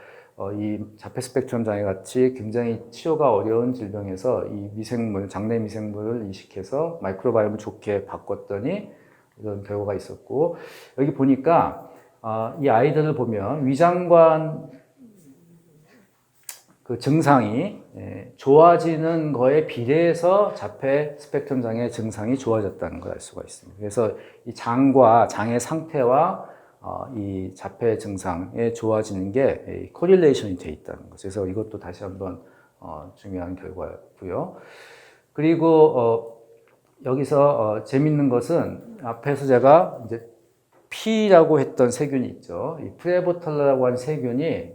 이 자폐 스펙트럼 장애 같이 굉장히 치료가 어려운 질병에서 이 미생물, 장내 미생물을 이식해서 마이크로바이옴을 좋게 바꿨더니 이런 결과가 있었고, 여기 보니까 이 아이들을 보면 위장관 그 증상이 좋아지는 거에 비례해서 자폐 스펙트럼 장애 증상이 좋아졌다는 걸 알 수가 있습니다. 그래서 이 장과 장의 상태와 이 자폐 증상에 좋아지는 게 코릴레이션이 돼 있다는 거죠. 그래서 이것도 다시 한번 중요한 결과고요. 그리고 여기서 재밌는 것은 앞에서 제가 이제 P라고 했던 세균이 있죠. 이 프레보텔라라고 하는 세균이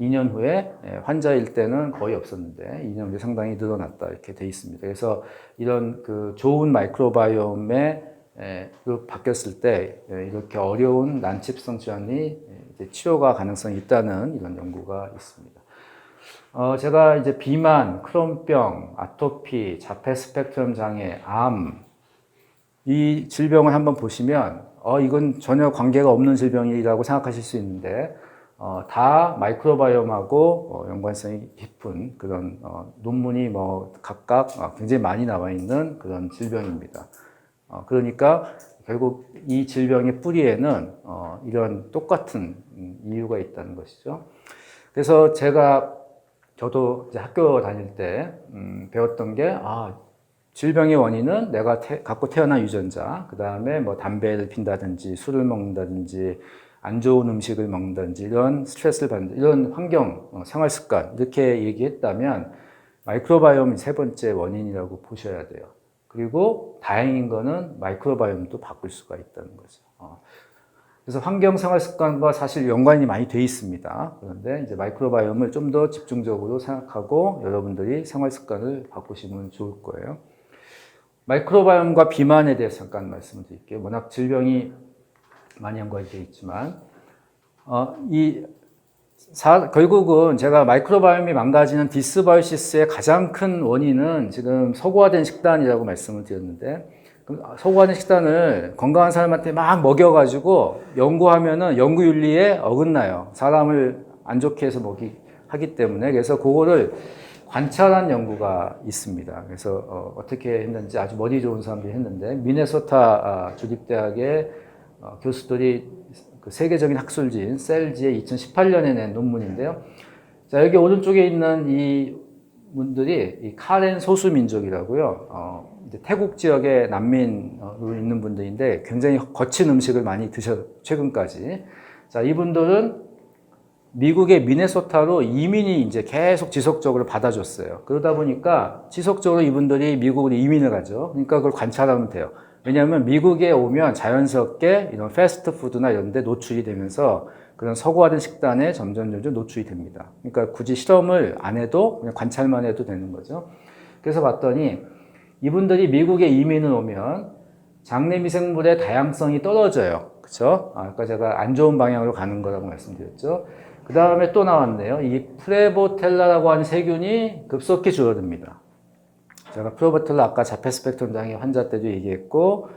2년 후에 환자일 때는 거의 없었는데 2년 후에 상당히 늘어났다 이렇게 돼 있습니다. 그래서 이런 그 좋은 마이크로바이옴에 바뀌었을 때 이렇게 어려운 난치성 질환이 치료가 가능성이 있다는 이런 연구가 있습니다. 제가 이제 비만, 크론병, 아토피, 자폐 스펙트럼 장애, 암, 이 질병을 한번 보시면 이건 전혀 관계가 없는 질병이라고 생각하실 수 있는데 다 마이크로바이옴하고 연관성이 깊은 그런 논문이 뭐 각각 굉장히 많이 나와 있는 그런 질병입니다. 그러니까 결국 이 질병의 뿌리에는 이런 똑같은 이유가 있다는 것이죠. 그래서 저도 이제 학교 다닐 때 배웠던 게 질병의 원인은 내가 갖고 태어난 유전자, 그 다음에 뭐 담배를 핀다든지 술을 먹는다든지 안 좋은 음식을 먹는다든지 이런 스트레스를 받는 이런 환경, 생활 습관 이렇게 얘기했다면 마이크로바이옴이 세 번째 원인이라고 보셔야 돼요. 그리고 다행인 거는 마이크로바이옴도 바꿀 수가 있다는 거죠. 그래서 환경 생활 습관과 사실 연관이 많이 돼 있습니다. 그런데 이제 마이크로바이옴을 좀 더 집중적으로 생각하고 여러분들이 생활 습관을 바꾸시면 좋을 거예요. 마이크로바이옴과 비만에 대해서 잠깐 말씀을 드릴게요. 워낙 질병이 많이 연관이 되어 있지만, 결국은 제가 마이크로바이옴이 망가지는 디스바이오시스의 가장 큰 원인은 지금 서구화된 식단이라고 말씀을 드렸는데, 서구화된 식단을 건강한 사람한테 막 먹여가지고 연구하면은 연구윤리에 어긋나요. 사람을 안 좋게 해서 하기 때문에. 그래서 그거를 관찰한 연구가 있습니다. 그래서 어떻게 했는지 아주 머리 좋은 사람들이 했는데 미네소타 주립대학의 교수들이 그 세계적인 학술지인 셀지에 2018년에 낸 논문인데요. 자, 여기 오른쪽에 있는 이 분들이 이 카렌 소수민족이라고요. 이제 태국 지역의 난민으로 있는 분들인데 굉장히 거친 음식을 많이 최근까지. 자, 이분들은 미국의 미네소타로 이민이 이제 계속 지속적으로 받아줬어요. 그러다 보니까 지속적으로 이분들이 미국으로 이민을 가죠. 그러니까 그걸 관찰하면 돼요. 왜냐하면 미국에 오면 자연스럽게 이런 패스트푸드나 이런 데 노출이 되면서 그런 서구화된 식단에 점점 노출이 됩니다. 그러니까 굳이 실험을 안 해도 그냥 관찰만 해도 되는 거죠. 그래서 봤더니 이분들이 미국에 이민을 오면 장내 미생물의 다양성이 떨어져요. 그렇죠? 아까 제가 안 좋은 방향으로 가는 거라고 말씀드렸죠. 그 다음에 또 나왔네요. 이 프레보텔라라고 하는 세균이 급속히 줄어듭니다. 제가 프레보텔라 아까 자폐 스펙트럼 장애 환자 때도 얘기했고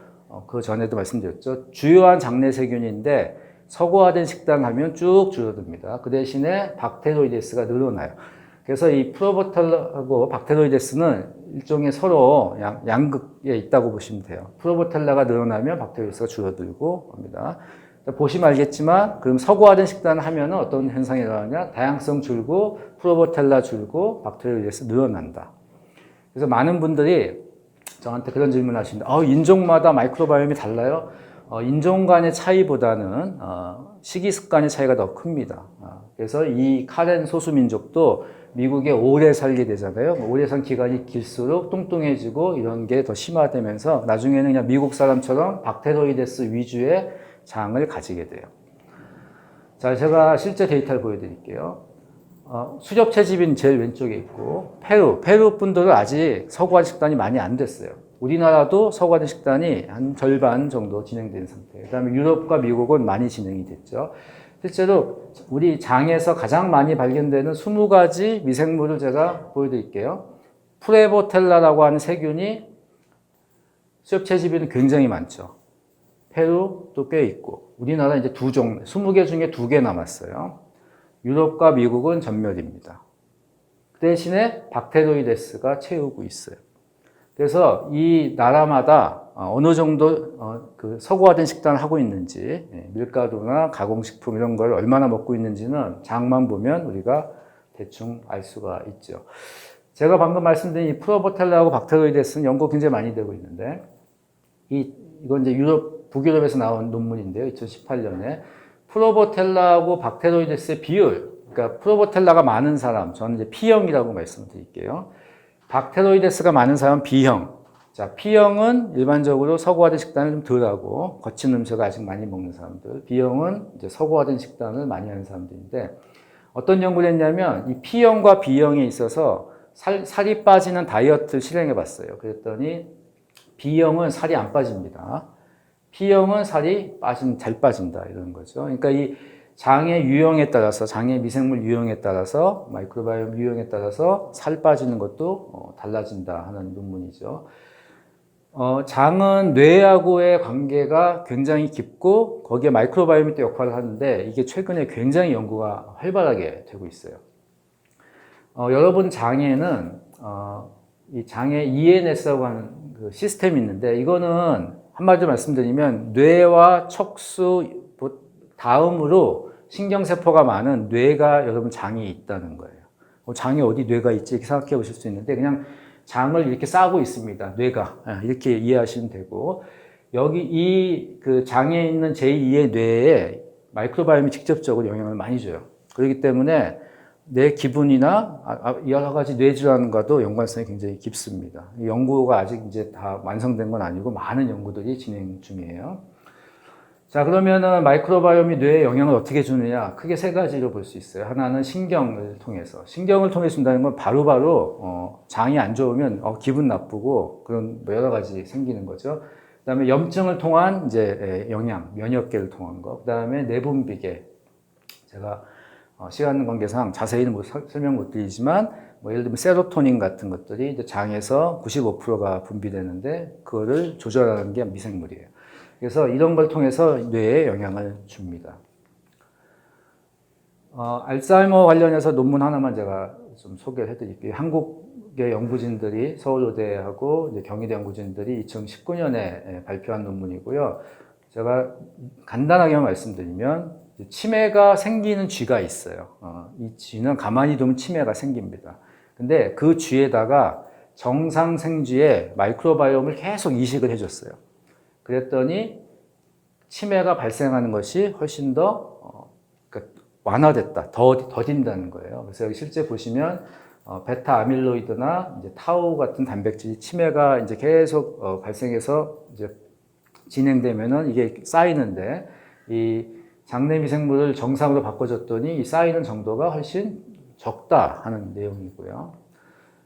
그 전에도 말씀드렸죠. 주요한 장내 세균인데 서구화된 식단을 하면 쭉 줄어듭니다. 그 대신에 박테로이데스가 늘어나요. 그래서 이 프레보텔라하고 박테로이데스는 일종의 서로 양극에 있다고 보시면 돼요. 프레보텔라가 늘어나면 박테로이데스가 줄어들고 합니다. 보시면 알겠지만 그럼 서구화된 식단을 하면 어떤 현상이 일어나냐? 다양성 줄고 프레보텔라 줄고 박테로이데스 늘어난다. 그래서 많은 분들이 저한테 그런 질문을 하시는데 인종마다 마이크로바이옴이 달라요? 인종 간의 차이보다는 식이 습관의 차이가 더 큽니다. 그래서 이 카렌 소수민족도 미국에 오래 살게 되잖아요. 오래 산 기간이 길수록 뚱뚱해지고 이런 게 더 심화되면서 나중에는 그냥 미국 사람처럼 박테로이데스 위주의 장을 가지게 돼요. 자, 제가 실제 데이터를 보여드릴게요. 수렵 채집인 제일 왼쪽에 있고 페루 분들은 아직 서구화된 식단이 많이 안 됐어요. 우리나라도 서구화된 식단이 한 절반 정도 진행된 상태예요. 그다음에 유럽과 미국은 많이 진행이 됐죠. 실제로 우리 장에서 가장 많이 발견되는 20가지 미생물을 제가 보여드릴게요. 프레보텔라라고 하는 세균이 수렵 채집에는 굉장히 많죠. 페루도 꽤 있고 우리나라 이제 20개 중에 2개 남았어요. 유럽과 미국은 전멸입니다. 그 대신에 박테로이데스가 채우고 있어요. 그래서 이 나라마다 어느 정도 그 서구화된 식단을 하고 있는지 밀가루나 가공식품 이런 걸 얼마나 먹고 있는지는 장만 보면 우리가 대충 알 수가 있죠. 제가 방금 말씀드린 이 프레보텔라하고 박테로이데스는 연구 굉장히 많이 되고 있는데 이건 이제 북유럽에서 나온 논문인데요. 2018년에 프레보텔라하고 박테로이데스의 비율, 그러니까 프레보텔라가 많은 사람, 저는 이제 P형이라고 말씀드릴게요. 박테로이데스가 많은 사람은 B형, 자, P형은 일반적으로 서구화된 식단을 좀 덜하고 거친 음식을 아직 많이 먹는 사람들, B형은 이제 서구화된 식단을 많이 하는 사람들인데 어떤 연구를 했냐면 이 P형과 B형에 있어서 살이 빠지는 다이어트를 실행해 봤어요. 그랬더니 B형은 살이 안 빠집니다. P형은 살이 잘 빠진다 이런 거죠. 그러니까 이 장의 유형에 따라서, 장의 미생물 유형에 따라서, 마이크로바이옴 유형에 따라서 살 빠지는 것도 달라진다 하는 논문이죠. 장은 뇌하고의 관계가 굉장히 깊고 거기에 마이크로바이옴이 또 역할을 하는데 이게 최근에 굉장히 연구가 활발하게 되고 있어요. 여러분 장에는 이 장에 ENS라고 하는 그 시스템이 있는데 이거는 한마디로 말씀드리면 뇌와 척수 다음으로 신경세포가 많은 뇌가 여러분 장에 있다는 거예요. 장에 어디 뇌가 있지 이렇게 생각해 보실 수 있는데 그냥 장을 이렇게 싸고 있습니다. 뇌가 이렇게 이해하시면 되고 여기 이 그 장에 있는 제2의 뇌에 마이크로바이옴이 직접적으로 영향을 많이 줘요. 그렇기 때문에 내 기분이나 여러 가지 뇌질환과도 연관성이 굉장히 깊습니다. 연구가 아직 이제 다 완성된 건 아니고 많은 연구들이 진행 중이에요. 자, 그러면은 마이크로바이옴이 뇌에 영향을 어떻게 주느냐? 크게 세 가지로 볼 수 있어요. 하나는 신경을 통해서. 신경을 통해 준다는 건 바로바로 장이 안 좋으면 기분 나쁘고 그런 뭐 여러 가지 생기는 거죠. 그다음에 염증을 통한 이제 영향, 면역계를 통한 거. 그다음에 내분비계. 제가 시간 관계상 자세히는 설명 못 드리지만 뭐 예를 들면 세로토닌 같은 것들이 이제 장에서 95%가 분비되는데 그거를 조절하는 게 미생물이에요. 그래서 이런 걸 통해서 뇌에 영향을 줍니다. 알츠하이머 관련해서 논문 하나만 제가 좀 소개를 해드릴게요. 한국의 연구진들이 서울의대하고 이제 경희대 연구진들이 2019년에 발표한 논문이고요. 제가 간단하게만 말씀드리면 치매가 생기는 쥐가 있어요. 이 쥐는 가만히 두면 치매가 생깁니다. 근데 그 쥐에다가 정상 생쥐에 마이크로바이옴을 계속 이식을 해줬어요. 그랬더니 치매가 발생하는 것이 훨씬 더 완화됐다, 더딘다는 거예요. 그래서 여기 실제 보시면 베타 아밀로이드나 이제 타우 같은 단백질이 치매가 이제 계속 발생해서 이제 진행되면은 이게 쌓이는데 이 장내 미생물을 정상으로 바꿔줬더니 이 쌓이는 정도가 훨씬 적다 하는 내용이고요.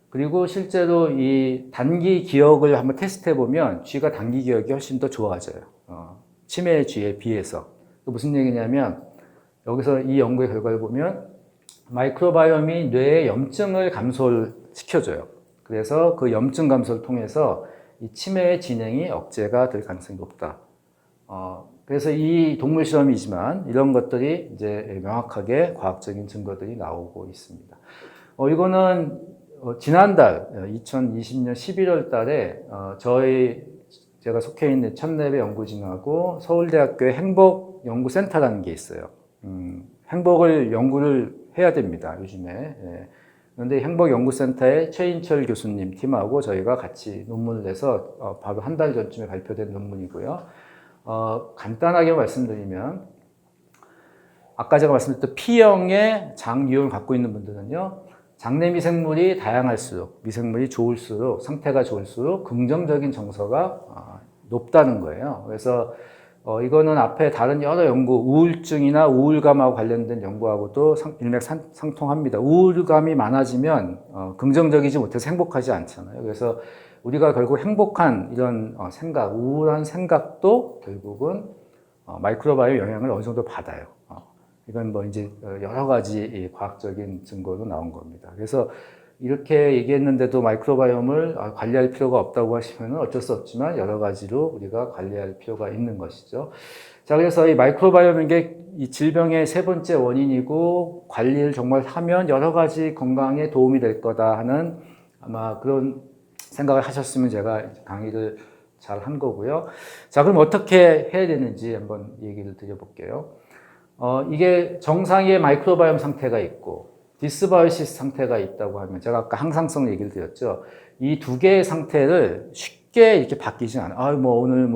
그리고 실제로 이 단기 기억을 한번 테스트해 보면 쥐가 단기 기억이 훨씬 더 좋아져요. 치매의 쥐에 비해서. 무슨 얘기냐면 여기서 이 연구의 결과를 보면 마이크로바이옴이 뇌의 염증을 감소를 시켜줘요. 그래서 그 염증 감소를 통해서 이 치매의 진행이 억제가 될 가능성이 높다. 그래서 이 동물 실험이지만 이런 것들이 이제 명확하게 과학적인 증거들이 나오고 있습니다. 이거는 지난달 2020년 11월 달에 제가 속해 있는 천랩의 연구진하고 서울대학교의 행복연구센터라는 게 있어요. 행복을 연구를 해야 됩니다, 요즘에. 예. 그런데 행복연구센터의 최인철 교수님 팀하고 저희가 같이 논문을 내서 바로 한 달 전쯤에 발표된 논문이고요. 간단하게 말씀드리면 아까 제가 말씀드렸던 P형의 장 유형을 갖고 있는 분들은요. 장내 미생물이 다양할수록, 미생물이 좋을수록, 상태가 좋을수록 긍정적인 정서가 높다는 거예요. 그래서 이거는 앞에 다른 여러 연구, 우울증이나 우울감하고 관련된 연구하고도 일맥상통합니다. 우울감이 많아지면 긍정적이지 못해서 행복하지 않잖아요. 그래서 우리가 결국 행복한 이런 생각, 우울한 생각도 결국은 마이크로바이옴 영향을 어느 정도 받아요. 이건 뭐 이제 여러 가지 과학적인 증거로 나온 겁니다. 그래서 이렇게 얘기했는데도 마이크로바이옴을 관리할 필요가 없다고 하시면 어쩔 수 없지만 여러 가지로 우리가 관리할 필요가 있는 것이죠. 자, 그래서 이 마이크로바이옴인 게 이 질병의 세 번째 원인이고 관리를 정말 하면 여러 가지 건강에 도움이 될 거다 하는 아마 그런 생각을 하셨으면 제가 강의를 잘 한 거고요. 자, 그럼 어떻게 해야 되는지 한번 얘기를 드려볼게요. 이게 정상의 마이크로바이옴 상태가 있고 디스바이오시스 상태가 있다고 하면 제가 아까 항상성 얘기를 드렸죠. 이 두 개의 상태를 쉽게 이렇게 바뀌지 않아요. 뭐 오늘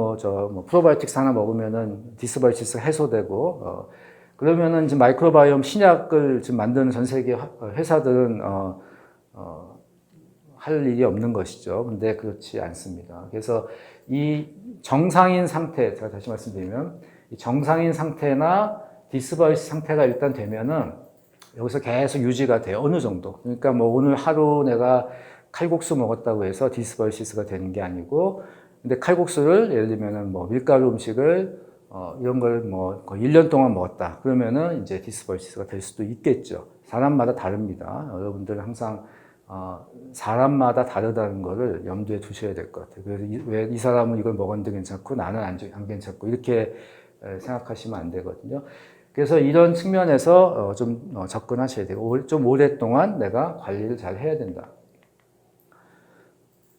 프로바이오틱스 하나 먹으면은 디스바이오시스가 해소되고 그러면은 지금 마이크로바이옴 신약을 지금 만드는 전 세계 회사들은 할 일이 없는 것이죠. 근데 그렇지 않습니다. 그래서 이 정상인 상태, 제가 다시 말씀드리면 이 정상인 상태나 디스바이스 상태가 일단 되면은 여기서 계속 유지가 돼요. 어느 정도. 그러니까 뭐 오늘 하루 내가 칼국수 먹었다고 해서 디스바이시스가 되는 게 아니고, 근데 칼국수를 예를 들면은 뭐 밀가루 음식을 이런 걸 뭐 거의 1년 동안 먹었다. 그러면은 이제 디스바이시스가 될 수도 있겠죠. 사람마다 다릅니다. 여러분들 항상 사람마다 다르다는 거를 염두에 두셔야 될 것 같아요. 그래서 왜 이 사람은 이걸 먹었는데 괜찮고 나는 안 괜찮고 이렇게 생각하시면 안 되거든요. 그래서 이런 측면에서 좀 접근하셔야 돼요. 좀 오랫동안 내가 관리를 잘 해야 된다.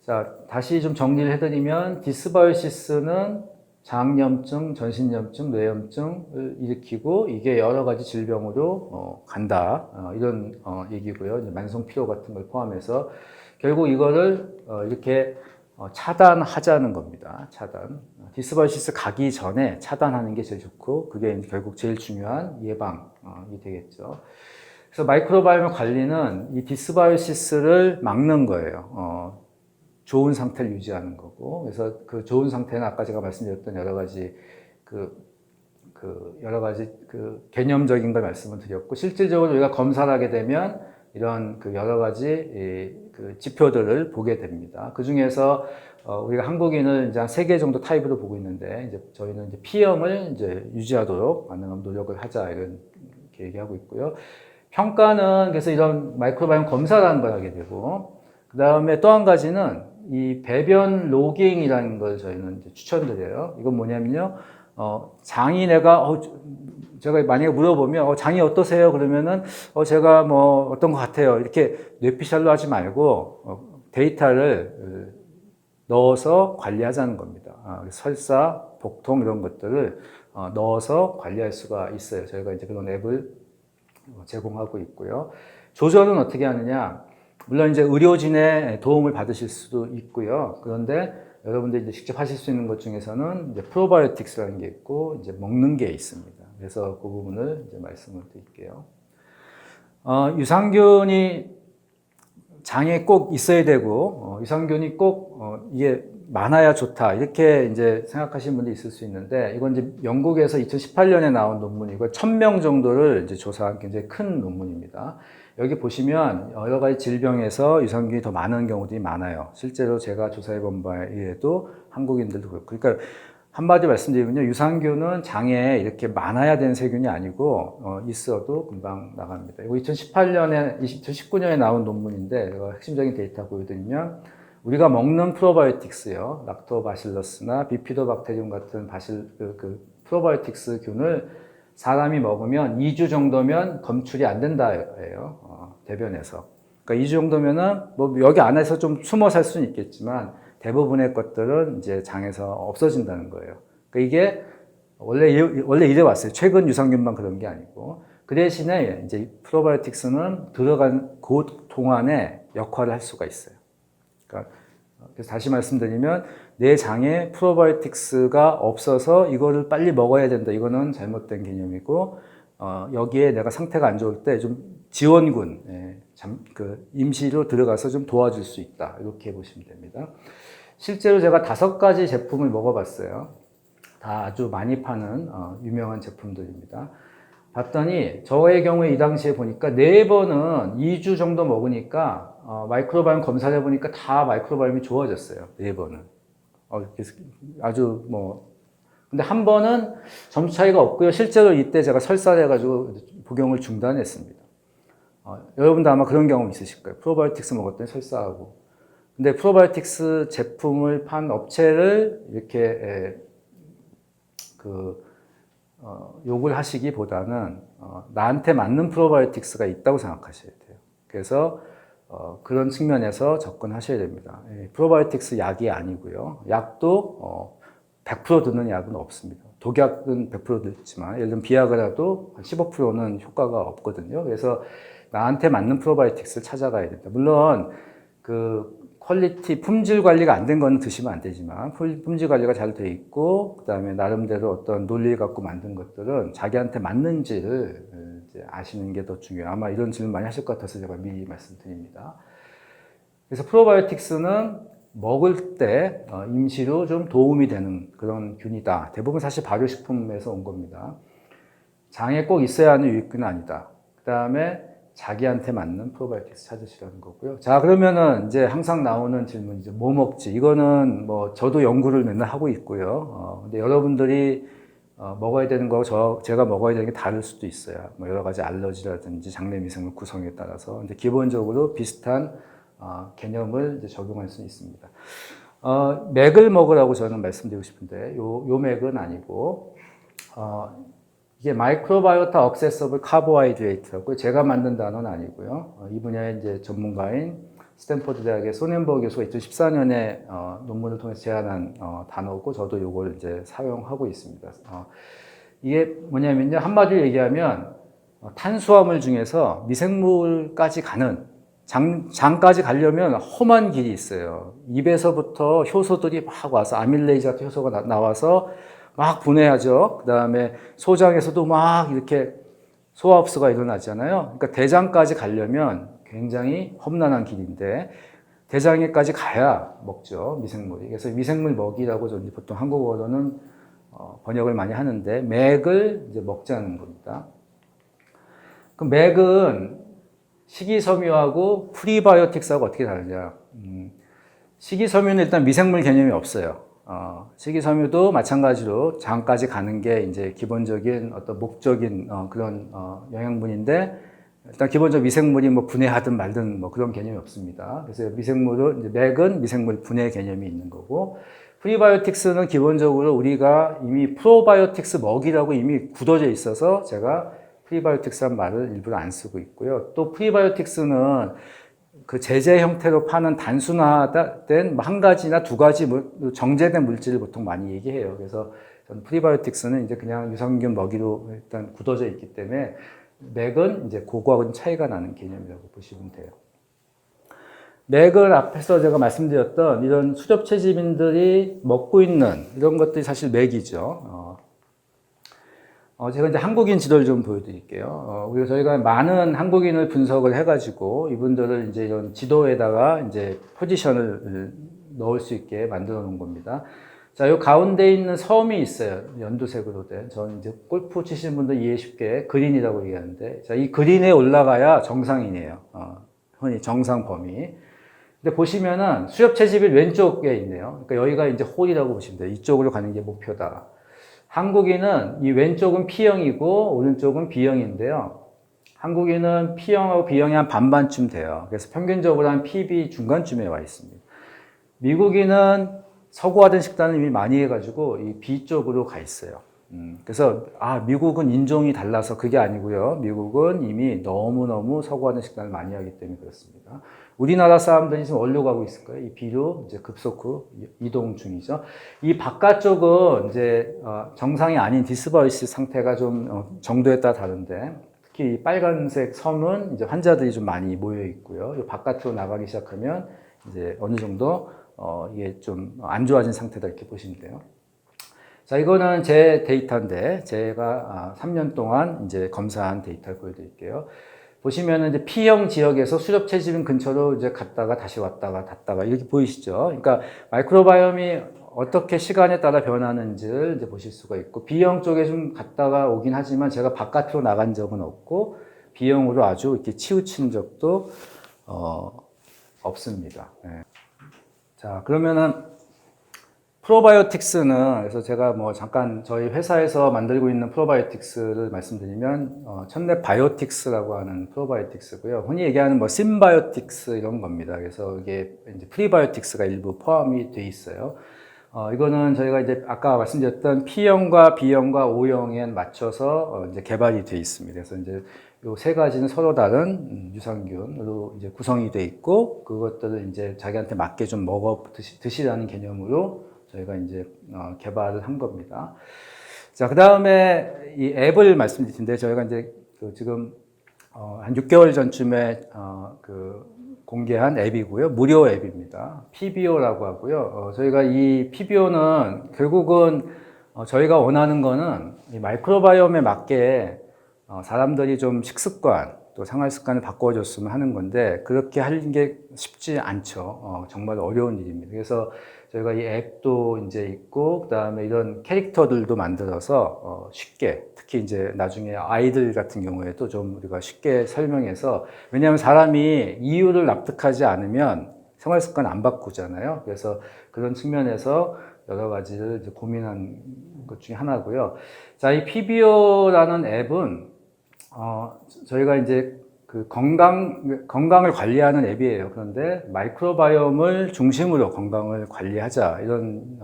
자, 다시 좀 정리를 해드리면 디스바이시스는 장염증, 전신염증, 뇌염증을 일으키고 이게 여러 가지 질병으로 간다. 이런 얘기고요. 이제 만성 피로 같은 걸 포함해서 결국 이거를 이렇게 차단하자는 겁니다. 차단. 디스바이시스 가기 전에 차단하는 게 제일 좋고 그게 결국 제일 중요한 예방이 되겠죠. 그래서 마이크로바이옴 관리는 이 디스바이시스를 막는 거예요. 좋은 상태를 유지하는 거고, 그래서 그 좋은 상태는 아까 제가 말씀드렸던 여러 가지 여러 가지 개념적인 걸 말씀을 드렸고, 실질적으로 우리가 검사를 하게 되면 이런 여러 가지 지표들을 보게 됩니다. 그 중에서 우리가 한국인을 이제 한 3개 정도 타입으로 보고 있는데, 이제 저희는 이제 P형을 이제 유지하도록 가능한 노력을 하자 이렇게 얘기하고 있고요. 평가는 그래서 이런 마이크로바이옴 검사라는 걸 하게 되고, 그 다음에 또 한 가지는 이 배변 로깅이라는 걸 저희는 이제 추천드려요. 이건 뭐냐면요, 장이 제가 만약에 물어보면, 장이 어떠세요? 그러면은, 제가 뭐 어떤 것 같아요. 이렇게 뇌피셜로 하지 말고, 데이터를 넣어서 관리하자는 겁니다. 설사, 복통 이런 것들을 넣어서 관리할 수가 있어요. 저희가 이제 그런 앱을 제공하고 있고요. 조절은 어떻게 하느냐? 물론 이제 의료진의 도움을 받으실 수도 있고요. 그런데 여러분들이 이제 직접 하실 수 있는 것 중에서는 이제 프로바이오틱스라는 게 있고 이제 먹는 게 있습니다. 그래서 그 부분을 이제 말씀을 드릴게요. 유산균이 장에 꼭 있어야 되고 유산균이 꼭 이게 많아야 좋다 이렇게 이제 생각하시는 분도 있을 수 있는데 이건 이제 영국에서 2018년에 나온 논문이고 1000명 정도를 이제 조사한 굉장히 큰 논문입니다. 여기 보시면 여러 가지 질병에서 유산균이 더 많은 경우들이 많아요. 실제로 제가 조사해 본 바에 의해도 한국인들도 그렇고. 그러니까 한마디 말씀드리면요. 유산균은 장에 이렇게 많아야 되는 세균이 아니고 있어도 금방 나갑니다. 이거 2019년에 나온 논문인데 핵심적인 데이터 보여드리면 우리가 먹는 프로바이오틱스요. 락토바실러스나 비피도박테리움 같은 프로바이오틱스 균을 사람이 먹으면 2주 정도면 검출이 안 된다예요. 대변에서. 그러니까 2주 정도면은 뭐 여기 안에서 좀 숨어 살 수는 있겠지만 대부분의 것들은 이제 장에서 없어진다는 거예요. 그러니까 이게 원래 이래 왔어요. 최근 유산균만 그런 게 아니고. 그 대신에 이제 프로바이오틱스는 들어간 그 동안에 역할을 할 수가 있어요. 그러니까 그래서 다시 말씀드리면 내 장에 프로바이오틱스가 없어서 이거를 빨리 먹어야 된다. 이거는 잘못된 개념이고 여기에 내가 상태가 안 좋을 때 좀 지원군, 임시로 들어가서 좀 도와줄 수 있다. 이렇게 보시면 됩니다. 실제로 제가 5가지 제품을 먹어봤어요. 다 아주 많이 파는 유명한 제품들입니다. 봤더니 저의 경우에 이 당시에 보니까 4번은 2주 정도 먹으니까 마이크로바이옴 검사를 해보니까 다 마이크로바이옴이 좋아졌어요. 4번은. 그래서 아주 근데 한 번은 점수 차이가 없고요. 실제로 이때 제가 설사를 해가지고 복용을 중단했습니다. 여러분도 아마 그런 경험 있으실 거예요. 프로바이오틱스 먹었더니 설사하고. 근데 프로바이오틱스 제품을 판 업체를 이렇게 욕을 하시기보다는 나한테 맞는 프로바이오틱스가 있다고 생각하셔야 돼요. 그래서 그런 측면에서 접근하셔야 됩니다. 프로바이오틱스 약이 아니고요. 약도 100% 드는 약은 없습니다. 독약은 100% 듣지만 예를 들면 비아그라도 한 15%는 효과가 없거든요. 그래서 나한테 맞는 프로바이오틱스를 찾아가야 됩니다. 물론 퀄리티, 품질 관리가 안 된 건 드시면 안 되지만 품질 관리가 잘 돼 있고 그다음에 나름대로 어떤 논리를 갖고 만든 것들은 자기한테 맞는지를 이제 아시는 게 더 중요해요. 아마 이런 질문 많이 하실 것 같아서 제가 미리 말씀드립니다. 그래서 프로바이오틱스는 먹을 때 임시로 좀 도움이 되는 그런 균이다. 대부분 사실 발효식품에서 온 겁니다. 장에 꼭 있어야 하는 유익균은 아니다. 그 다음에 자기한테 맞는 프로바이오틱스 찾으시라는 거고요. 자, 그러면은 이제 항상 나오는 질문이죠. 뭐 먹지? 이거는 뭐 저도 연구를 맨날 하고 있고요. 근데 여러분들이 먹어야 되는 거하고 제가 먹어야 되는 게 다를 수도 있어요. 뭐 여러 가지 알러지라든지 장내 미생물 구성에 따라서. 근데 기본적으로 비슷한 개념을 이제 적용할 수 있습니다. 맥을 먹으라고 저는 말씀드리고 싶은데, 요 맥은 아니고, 이게 마이크로바이오타 억세서블 카보하이드레이트라고 제가 만든 단어는 아니고요. 이 분야의 이제 전문가인 스탠포드 대학의 소넨버 교수가 2014년에 논문을 통해서 제안한 단어고 저도 이걸 이제 사용하고 있습니다. 이게 뭐냐면요. 한마디로 얘기하면 탄수화물 중에서 미생물까지 가는 장까지 가려면 험한 길이 있어요. 입에서부터 효소들이 막 와서 아밀레이즈 같은 효소가 나와서 막 분해하죠. 그 다음에 소장에서도 막 이렇게 소화 흡수가 일어나잖아요. 그러니까 대장까지 가려면 굉장히 험난한 길인데 대장에까지 가야 먹죠, 미생물이. 그래서 미생물 먹이라고 저는 보통 한국어로는 번역을 많이 하는데 맥을 이제 먹자는 겁니다. 그 맥은 식이섬유하고 프리바이오틱스하고 어떻게 다르냐? 식이섬유는 일단 미생물 개념이 없어요. 식이섬유도 마찬가지로 장까지 가는 게 이제 기본적인 어떤 목적인 그런 영양분인데 일단 기본적으로 미생물이 뭐 분해하든 말든 뭐 그런 개념이 없습니다. 그래서 미생물은 이제 맥은 미생물 분해 개념이 있는 거고 프리바이오틱스는 기본적으로 우리가 이미 프로바이오틱스 먹이라고 이미 굳어져 있어서 제가 프리바이오틱스란 말을 일부러 안 쓰고 있고요. 또 프리바이오틱스는 그 제제 형태로 파는 단순화된 한 가지나 두 가지 정제된 물질을 보통 많이 얘기해요. 그래서 저는 프리바이오틱스는 이제 그냥 유산균 먹이로 일단 굳어져 있기 때문에 맥은 이제 그거하고는 차이가 나는 개념이라고 보시면 돼요. 맥을 앞에서 제가 말씀드렸던 이런 수렵채집인들이 먹고 있는 이런 것들이 사실 맥이죠. 제가 이제 한국인 지도를 좀 보여드릴게요. 그래서 저희가 많은 한국인을 분석을 해가지고 이분들을 이제 이런 지도에다가 이제 포지션을 넣을 수 있게 만들어 놓은 겁니다. 자, 요 가운데 있는 섬이 있어요. 연두색으로 된. 저는 이제 골프 치시는 분들 이해 쉽게 그린이라고 얘기하는데, 자, 이 그린에 올라가야 정상인이에요. 흔히 정상 범위. 근데 보시면은 수렵 채집이 왼쪽에 있네요. 그러니까 여기가 이제 홀이라고 보시면 돼요. 이쪽으로 가는 게 목표다. 한국인은 이 왼쪽은 P형이고 오른쪽은 B형인데요. 한국인은 P형하고 B형이 한 반반쯤 돼요. 그래서 평균적으로 한 PB 중간쯤에 와 있습니다. 미국인은 서구화된 식단을 이미 많이 해가지고 이 B 쪽으로 가 있어요. 그래서 미국은 인종이 달라서 그게 아니고요. 미국은 이미 너무너무 서구화된 식단을 많이 하기 때문에 그렇습니다. 우리나라 사람들이 지금 어디로 가고 있을 거예요? 이 B로 이제 급속히 이동 중이죠. 이 바깥쪽은 이제 정상이 아닌 디스바이스 상태가 좀 정도에 따라 다른데 특히 이 빨간색 섬은 이제 환자들이 좀 많이 모여 있고요. 이 바깥으로 나가기 시작하면 이제 어느 정도 이게 좀 안 좋아진 상태다 이렇게 보시면 돼요. 자, 이거는 제 데이터인데 제가 3년 동안 이제 검사한 데이터를 보여드릴게요. 보시면은 이제 P형 지역에서 수렵 채집인 근처로 이제 갔다가 다시 왔다가 갔다가 이렇게 보이시죠? 그러니까 마이크로바이옴이 어떻게 시간에 따라 변하는지를 이제 보실 수가 있고 B형 쪽에 좀 갔다가 오긴 하지만 제가 바깥으로 나간 적은 없고 B형으로 아주 이렇게 치우친 적도 없습니다. 네. 자, 그러면은 프로바이오틱스는 그래서 제가 뭐 잠깐 저희 회사에서 만들고 있는 프로바이오틱스를 말씀드리면 첫랩 바이오틱스라고 하는 프로바이오틱스고요. 흔히 얘기하는 뭐 심바이오틱스 이런 겁니다. 그래서 이게 이제 프리바이오틱스가 일부 포함이 돼 있어요. 이거는 저희가 이제 아까 말씀드렸던 P형과 B형과 O형에 맞춰서 이제 개발이 돼 있습니다. 그래서 이제 요 세 가지는 서로 다른 유산균으로 이제 구성이 돼 있고 그것들을 이제 자기한테 맞게 좀 먹어 드시라는 개념으로 저희가 이제 개발을 한 겁니다. 자, 그 다음에 이 앱을 말씀드릴 텐데 저희가 이제 지금 한 6개월 전쯤에 공개한 앱이고요. 무료 앱입니다. PBO라고 하고요. 저희가 이 PBO는 결국은 저희가 원하는 거는 이 마이크로바이옴에 맞게 사람들이 좀 식습관 또 생활 습관을 바꿔줬으면 하는 건데 그렇게 하는 게 쉽지 않죠. 정말 어려운 일입니다. 그래서 저희가 이 앱도 이제 있고 그다음에 이런 캐릭터들도 만들어서 쉽게 특히 이제 나중에 아이들 같은 경우에도 좀 우리가 쉽게 설명해서 왜냐하면 사람이 이유를 납득하지 않으면 생활 습관 안 바꾸잖아요. 그래서 그런 측면에서 여러 가지를 이제 고민한 것 중에 하나고요. 자, 이 PBO라는 앱은 저희가 이제 그 건강을 관리하는 앱이에요. 그런데 마이크로바이옴을 중심으로 건강을 관리하자 이런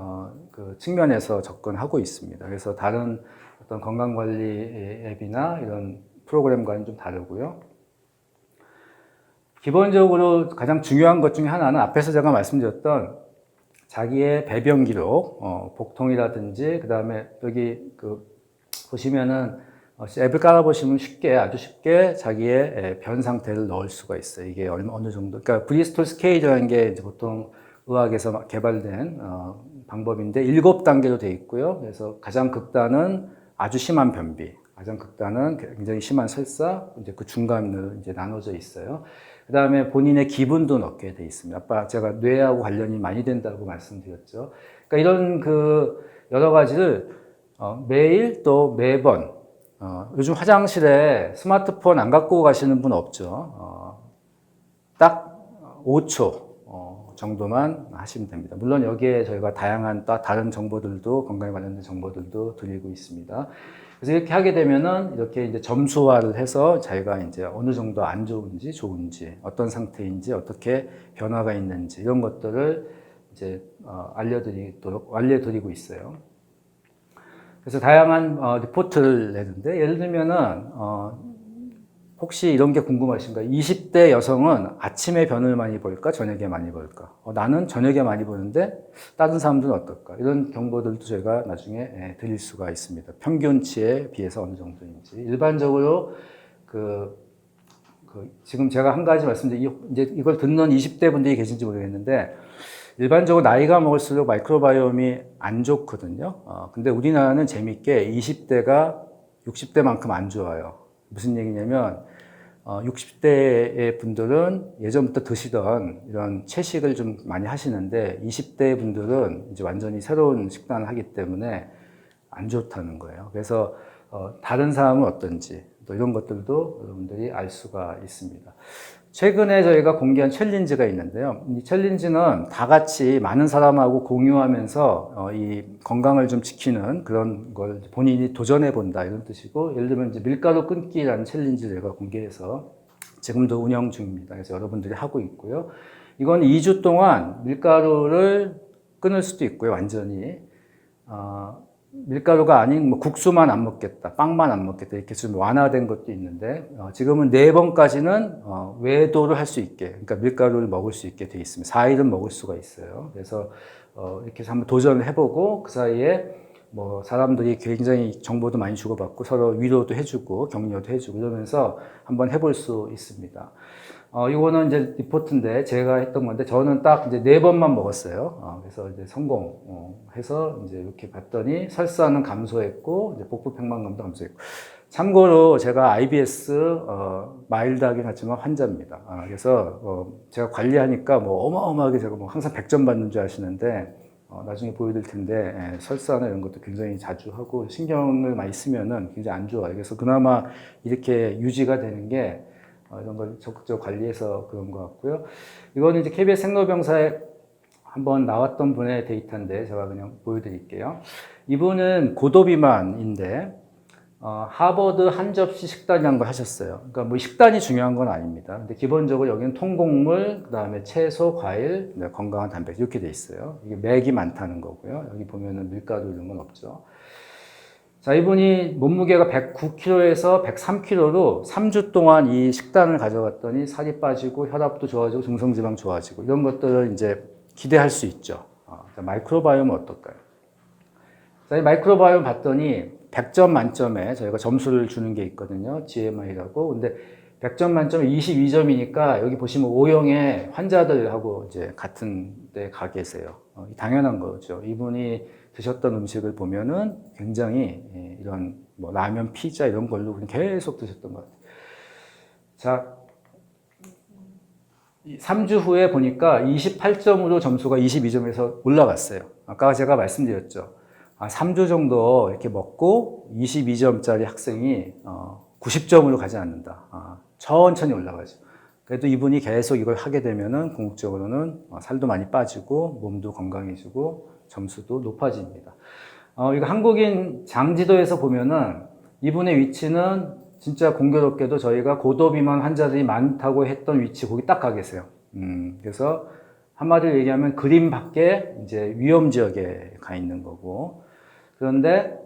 그 측면에서 접근하고 있습니다. 그래서 다른 어떤 건강관리 앱이나 이런 프로그램과는 좀 다르고요. 기본적으로 가장 중요한 것 중에 하나는 앞에서 제가 말씀드렸던 자기의 배변 기록, 복통이라든지 그 다음에 여기 그 보시면은 앱을 깔아보시면 아주 쉽게 자기의 변 상태를 넣을 수가 있어요. 이게 어느 정도. 그러니까 브리스톨 스케일이라는 게 이제 보통 의학에서 개발된 방법인데 7단계로 되어 있고요. 그래서 가장 극단은 아주 심한 변비, 가장 극단은 굉장히 심한 설사, 이제 그 중간으로 이제 나눠져 있어요. 그 다음에 본인의 기분도 넣게 돼 있습니다. 아까 제가 뇌하고 관련이 많이 된다고 말씀드렸죠. 그러니까 이런 그 여러 가지를 매일 또 매번 요즘 화장실에 스마트폰 안 갖고 가시는 분 없죠. 딱 5초 정도만 하시면 됩니다. 물론 여기에 저희가 다양한 또 다른 정보들도 건강에 관련된 정보들도 드리고 있습니다. 그래서 이렇게 하게 되면은 이렇게 이제 점수화를 해서 자기가 이제 어느 정도 안 좋은지 좋은지 어떤 상태인지 어떻게 변화가 있는지 이런 것들을 이제 알려드리고 있어요. 그래서 다양한 리포트를 내는데 예를 들면은 혹시 이런 게 궁금하신가요? 20대 여성은 아침에 변을 많이 볼까? 저녁에 많이 볼까? 나는 저녁에 많이 보는데 다른 사람들은 어떨까? 이런 정보들도 저희가 나중에 드릴 수가 있습니다. 평균치에 비해서 어느 정도인지. 일반적으로 지금 제가 한 가지 말씀드린 이제 이걸 듣는 20대 분들이 계신지 모르겠는데 일반적으로 나이가 먹을수록 마이크로바이옴이 안 좋거든요. 근데 우리나라는 재밌게 20대가 60대만큼 안 좋아요. 무슨 얘기냐면 60대 분들은 예전부터 드시던 이런 채식을 좀 많이 하시는데 20대 분들은 이제 완전히 새로운 식단을 하기 때문에 안 좋다는 거예요. 그래서 다른 사람은 어떤지 또 이런 것들도 여러분들이 알 수가 있습니다. 최근에 저희가 공개한 챌린지가 있는데요. 이 챌린지는 다 같이 많은 사람하고 공유하면서 이 건강을 좀 지키는 그런 걸 본인이 도전해 본다 이런 뜻이고 예를 들면 이제 밀가루 끊기라는 챌린지를 제가 공개해서 지금도 운영 중입니다. 그래서 여러분들이 하고 있고요. 이건 2주 동안 밀가루를 끊을 수도 있고요. 완전히. 밀가루가 아닌 뭐 국수만 안 먹겠다, 빵만 안 먹겠다 이렇게 좀 완화된 것도 있는데 지금은 4번까지는 외도를 할 수 있게, 그러니까 밀가루를 먹을 수 있게 돼 있습니다. 4일은 먹을 수가 있어요. 그래서 이렇게 해서 한번 도전을 해보고 그 사이에 뭐 사람들이 굉장히 정보도 많이 주고받고 서로 위로도 해주고 격려도 해주고 이러면서 한번 해볼 수 있습니다. 이거는 이제 리포트인데 제가 했던 건데 저는 딱 이제 4번만 먹었어요. 그래서 이제 성공해서 이제 이렇게 봤더니 설사는 감소했고 이제 복부 팽만감도 감소했고 참고로 제가 IBS 마일드하긴 하지만 환자입니다. 그래서 제가 관리하니까 뭐 어마어마하게 제가 뭐 항상 100점 받는 줄 아시는데 나중에 보여드릴 텐데 설사나 이런 것도 굉장히 자주 하고 신경을 많이 쓰면은 굉장히 안 좋아요. 그래서 그나마 이렇게 유지가 되는 게 이런 걸 적극적으로 관리해서 그런 것 같고요. 이거는 이제 KBS 생로병사에 한번 나왔던 분의 데이터인데 제가 그냥 보여드릴게요. 이분은 고도비만인데 하버드 한 접시 식단이라는 걸 하셨어요. 그러니까 뭐 식단이 중요한 건 아닙니다. 근데 기본적으로 여기는 통곡물, 그 다음에 채소, 과일, 건강한 단백질 이렇게 돼 있어요. 이게 맥이 많다는 거고요. 여기 보면은 밀가루 이런 건 없죠. 자, 이분이 몸무게가 109kg에서 103kg로 3주 동안 이 식단을 가져갔더니 살이 빠지고 혈압도 좋아지고 중성지방 좋아지고 이런 것들을 이제 기대할 수 있죠. 자, 마이크로바이옴은 어떨까요? 자, 이 마이크로바이옴 봤더니 100점 만점에 저희가 점수를 주는 게 있거든요. GMI라고. 근데 100점 만점에 22점이니까 여기 보시면 O형의 환자들하고 이제 같은 데 가 계세요. 당연한 거죠. 이분이 드셨던 음식을 보면은 굉장히 이런 뭐 라면, 피자 이런 걸로 계속 드셨던 것 같아요. 자, 3주 후에 보니까 28점으로 점수가 22점에서 올라갔어요. 아까 제가 말씀드렸죠. 3주 정도 이렇게 먹고 22점짜리 학생이 90점으로 가지 않는다. 천천히 올라가죠. 그래도 이분이 계속 이걸 하게 되면은 궁극적으로는 살도 많이 빠지고 몸도 건강해지고 점수도 높아집니다. 이거 한국인 장지도에서 보면은 이분의 위치는 진짜 공교롭게도 저희가 고도비만 환자들이 많다고 했던 위치 거기 딱 가 계세요. 그래서 한마디로 얘기하면 그림 밖에 이제 위험 지역에 가 있는 거고. 그런데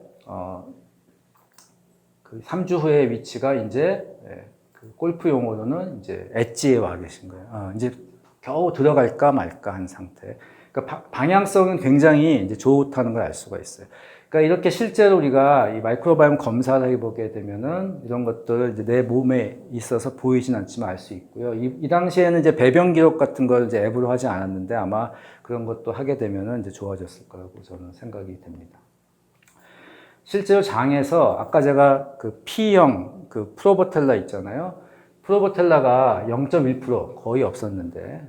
그 3주 후의 위치가 이제 그 골프 용어로는 이제 엣지에 와 계신 거예요. 이제 겨우 들어갈까 말까 한 상태. 그러니까 방향성은 굉장히 이제 좋다는 걸 알 수가 있어요. 그러니까 이렇게 실제로 우리가 이 마이크로바이옴 검사를 해보게 되면은 이런 것들을 이제 내 몸에 있어서 보이진 않지만 알 수 있고요. 이 당시에는 이제 배변 기록 같은 걸 이제 앱으로 하지 않았는데 아마 그런 것도 하게 되면은 이제 좋아졌을 거라고 저는 생각이 됩니다. 실제로 장에서 아까 제가 그 P형 그 프로보텔라 있잖아요. 프로보텔라가 0.1% 거의 없었는데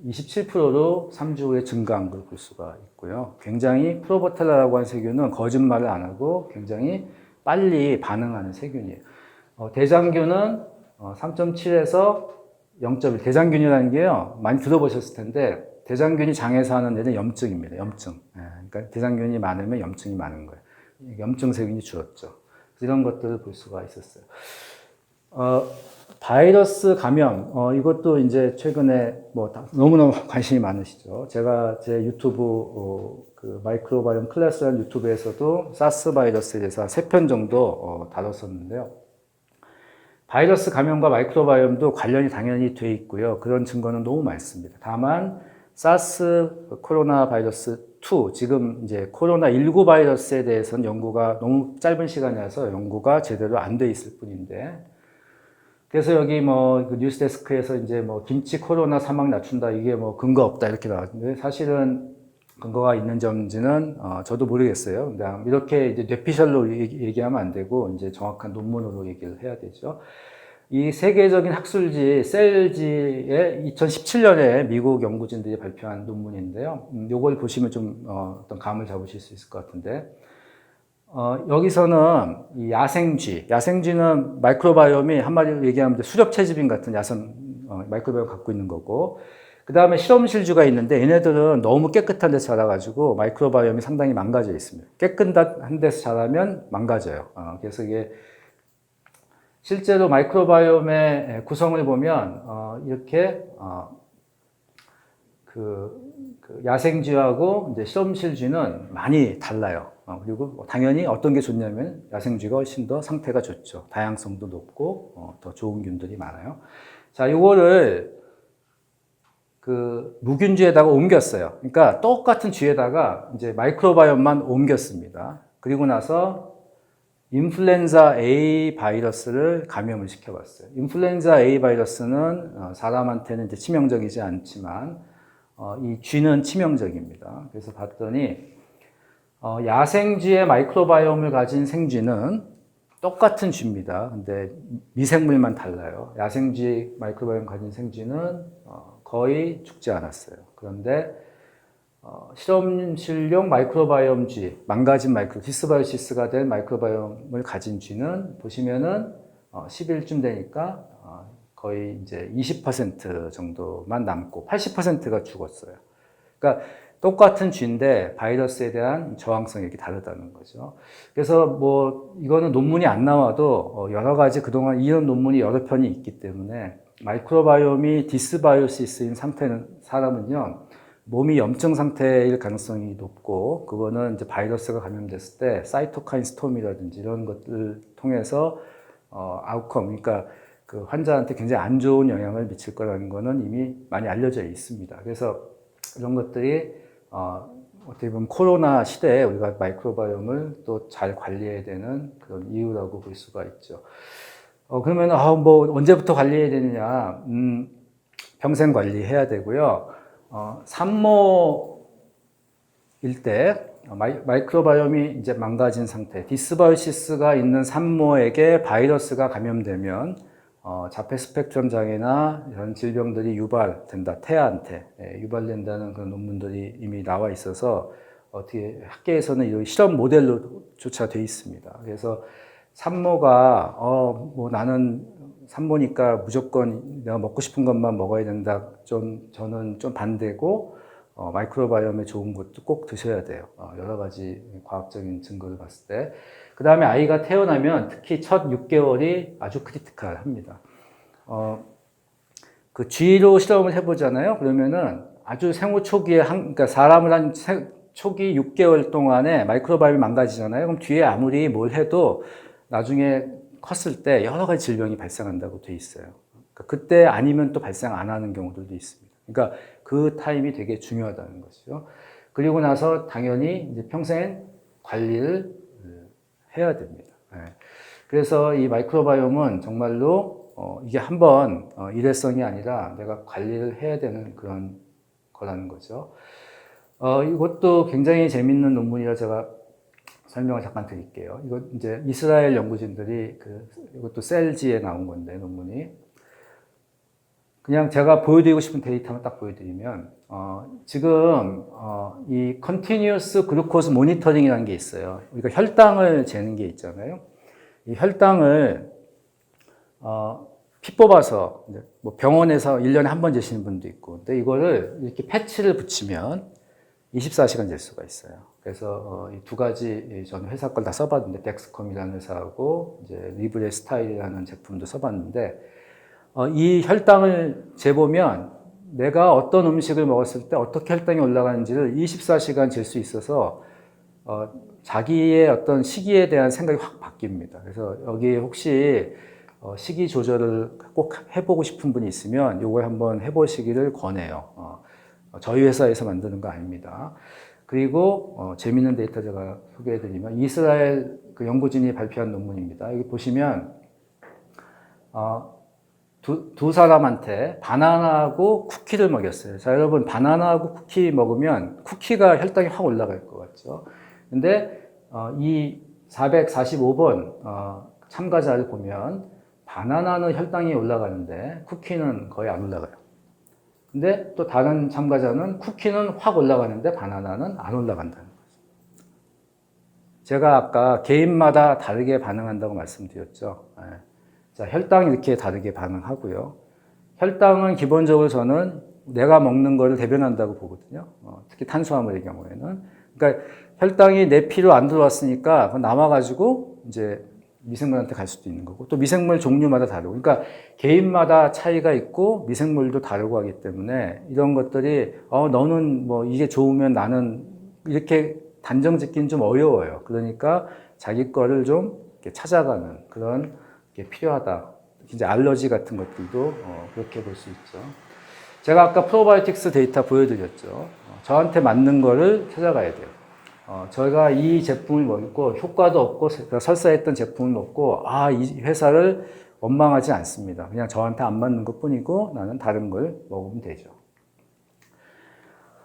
27%로 3주 후에 증가한 걸 볼 수가 있고요. 굉장히 프로보텔라라고 하는 세균은 거짓말을 안 하고 굉장히 빨리 반응하는 세균이에요. 대장균은 3.7에서 0.1. 대장균이라는 게요. 많이 들어보셨을 텐데 대장균이 장에서 하는 일은 염증입니다. 염증. 그러니까 대장균이 많으면 염증이 많은 거예요. 염증 세균이 줄었죠. 이런 것들을 볼 수가 있었어요. 바이러스 감염, 이것도 이제 최근에 뭐 너무너무 관심이 많으시죠. 제가 제 유튜브, 그 마이크로바이옴 클래스라는 유튜브에서도 사스 바이러스에 대해서 3편 정도 다뤘었는데요. 바이러스 감염과 마이크로바이옴도 관련이 당연히 돼 있고요. 그런 증거는 너무 많습니다. 다만, 사스 코로나 바이러스 2, 지금 이제 코로나19 바이러스에 대해서는 연구가 너무 짧은 시간이라서 연구가 제대로 안 돼 있을 뿐인데, 그래서 여기 뭐 그 뉴스데스크에서 이제 뭐 김치 코로나 사망 낮춘다 이게 뭐 근거 없다 이렇게 나왔는데 사실은 근거가 있는지는 저도 모르겠어요. 근데 이렇게 이제 뇌피셜로 얘기하면 안 되고 이제 정확한 논문으로 얘기를 해야 되죠. 이 세계적인 학술지 셀지에 2017년에 미국 연구진들이 발표한 논문인데요. 요걸 보시면 좀 어떤 감을 잡으실 수 있을 것 같은데. 여기서는 이 야생쥐는 마이크로바이옴이 한마디로 얘기하면 수렵채집인 같은 야생 마이크로바이옴 갖고 있는 거고, 그 다음에 실험실쥐가 있는데 얘네들은 너무 깨끗한 데서 자라가지고 마이크로바이옴이 상당히 망가져 있습니다. 깨끗한 데서 자라면 망가져요. 그래서 이게 실제로 마이크로바이옴의 구성을 보면 이렇게 그 야생쥐하고 이제 실험실쥐는 많이 달라요. 그리고 당연히 어떤 게 좋냐면 야생쥐가 훨씬 더 상태가 좋죠. 다양성도 높고 더 좋은 균들이 많아요. 자, 이거를 그 무균쥐에다가 옮겼어요. 그러니까 똑같은 쥐에다가 이제 마이크로바이옴만 옮겼습니다. 그리고 나서 인플루엔자 A 바이러스를 감염을 시켜봤어요. 인플루엔자 A 바이러스는 사람한테는 이제 치명적이지 않지만 이 쥐는 치명적입니다. 그래서 봤더니 야생쥐의 마이크로바이옴을 가진 생쥐는 똑같은 쥐입니다. 근데 미생물만 달라요. 야생쥐 마이크로바이옴 가진 생쥐는 거의 죽지 않았어요. 그런데 실험실용 마이크로바이옴 쥐, 망가진 디스바이오시스가 된 마이크로바이옴을 가진 쥐는 보시면은 10일쯤 되니까 거의 이제 20% 정도만 남고 80%가 죽었어요. 그러니까 똑같은 쥐인데 바이러스에 대한 저항성이 이렇게 다르다는 거죠. 그래서 뭐 이거는 논문이 안 나와도 여러 가지 그동안 이런 논문이 여러 편이 있기 때문에 마이크로바이옴이 디스바이오시스인 상태는 사람은요 몸이 염증 상태일 가능성이 높고 그거는 이제 바이러스가 감염됐을 때 사이토카인 스톰이라든지 이런 것들을 통해서 아웃컴 그러니까 그 환자한테 굉장히 안 좋은 영향을 미칠 거라는 거는 이미 많이 알려져 있습니다. 그래서 이런 것들이 어떻게 보면 코로나 시대에 우리가 마이크로바이옴을 또 잘 관리해야 되는 그런 이유라고 볼 수가 있죠. 그러면 뭐 언제부터 관리해야 되느냐? 평생 관리해야 되고요. 산모일 때 마이크로바이옴이 이제 망가진 상태, 디스바이오시스가 있는 산모에게 바이러스가 감염되면 자폐 스펙트럼 장애나 이런 질병들이 유발된다, 태아한테 유발된다는 그런 논문들이 이미 나와 있어서 어떻게 학계에서는 이런 실험 모델로조차 돼 있습니다. 그래서 산모가 뭐 나는 산모니까 무조건 내가 먹고 싶은 것만 먹어야 된다. 저는 좀 반대고 마이크로바이옴에 좋은 것도 꼭 드셔야 돼요. 여러 가지 과학적인 증거를 봤을 때. 그 다음에 아이가 태어나면 특히 첫 6개월이 아주 크리티컬합니다. 그 쥐로 실험을 해보잖아요. 그러면은 아주 생후 초기에, 그러니까 사람을 한 초기 6개월 동안에 마이크로바이옴이 망가지잖아요. 그럼 뒤에 아무리 뭘 해도 나중에 컸을 때 여러 가지 질병이 발생한다고 돼 있어요. 그러니까 그때 아니면 또 발생 안 하는 경우들도 있습니다. 그러니까 그 타임이 되게 중요하다는 것이죠. 그리고 나서 당연히 이제 평생 관리를 해야 됩니다. 그래서 이 마이크로바이옴은 정말로 이게 한번 일회성이 아니라 내가 관리를 해야 되는 그런 거라는 거죠. 이것도 굉장히 재밌는 논문이라 제가 설명을 잠깐 드릴게요. 이거 이제 이스라엘 연구진들이 이것도 셀지에 나온 건데 논문이 그냥 제가 보여드리고 싶은 데이터만 딱 보여드리면 지금 이 컨티뉴어스 글루코즈 모니터링이라는 게 있어요. 우리가 혈당을 재는 게 있잖아요. 이 혈당을 피 뽑아서 뭐 병원에서 1년에 한 번 재시는 분도 있고, 근데 이거를 이렇게 패치를 붙이면 24시간 잴 수가 있어요. 그래서 이 두 가지 전 회사 걸 다 써봤는데 덱스컴이라는 회사하고 이제 리브레 스타일이라는 제품도 써봤는데 이 혈당을 재보면 내가 어떤 음식을 먹었을 때 어떻게 혈당이 올라가는지를 24시간 잴 수 있어서 자기의 어떤 식이에 대한 생각이 확 바뀝니다. 그래서 여기 혹시 식이 조절을 꼭 해보고 싶은 분이 있으면 이걸 한번 해보시기를 권해요. 저희 회사에서 만드는 거 아닙니다. 그리고 재미있는 데이터 제가 소개해드리면 이스라엘 그 연구진이 발표한 논문입니다. 여기 보시면 두 사람한테 바나나하고 쿠키를 먹였어요. 자, 여러분 바나나하고 쿠키 먹으면 쿠키가 혈당이 확 올라갈 것 같죠. 근데 이 445번 참가자를 보면 바나나는 혈당이 올라가는데 쿠키는 거의 안 올라가요. 근데 또 다른 참가자는 쿠키는 확 올라가는데 바나나는 안 올라간다는 거죠. 제가 아까 개인마다 다르게 반응한다고 말씀드렸죠. 자, 혈당이 이렇게 다르게 반응하고요. 혈당은 기본적으로 저는 내가 먹는 거를 대변한다고 보거든요. 특히 탄수화물의 경우에는. 그러니까 혈당이 내 피로 안 들어왔으니까 그건 남아가지고 이제 미생물한테 갈 수도 있는 거고, 또 미생물 종류마다 다르고, 그러니까 개인마다 차이가 있고 미생물도 다르고 하기 때문에 이런 것들이 너는 뭐 이게 좋으면 나는 이렇게 단정 짓기는 좀 어려워요. 그러니까 자기 거를 좀 이렇게 찾아가는 그런 게 필요하다. 이제 알러지 같은 것들도 그렇게 볼 수 있죠. 제가 아까 프로바이오틱스 데이터 보여드렸죠. 저한테 맞는 거를 찾아가야 돼요. 저희가 이 제품을 먹고 효과도 없고 설사했던 제품을 먹고 이 회사를 원망하지 않습니다. 그냥 저한테 안 맞는 것 뿐이고 나는 다른 걸 먹으면 되죠.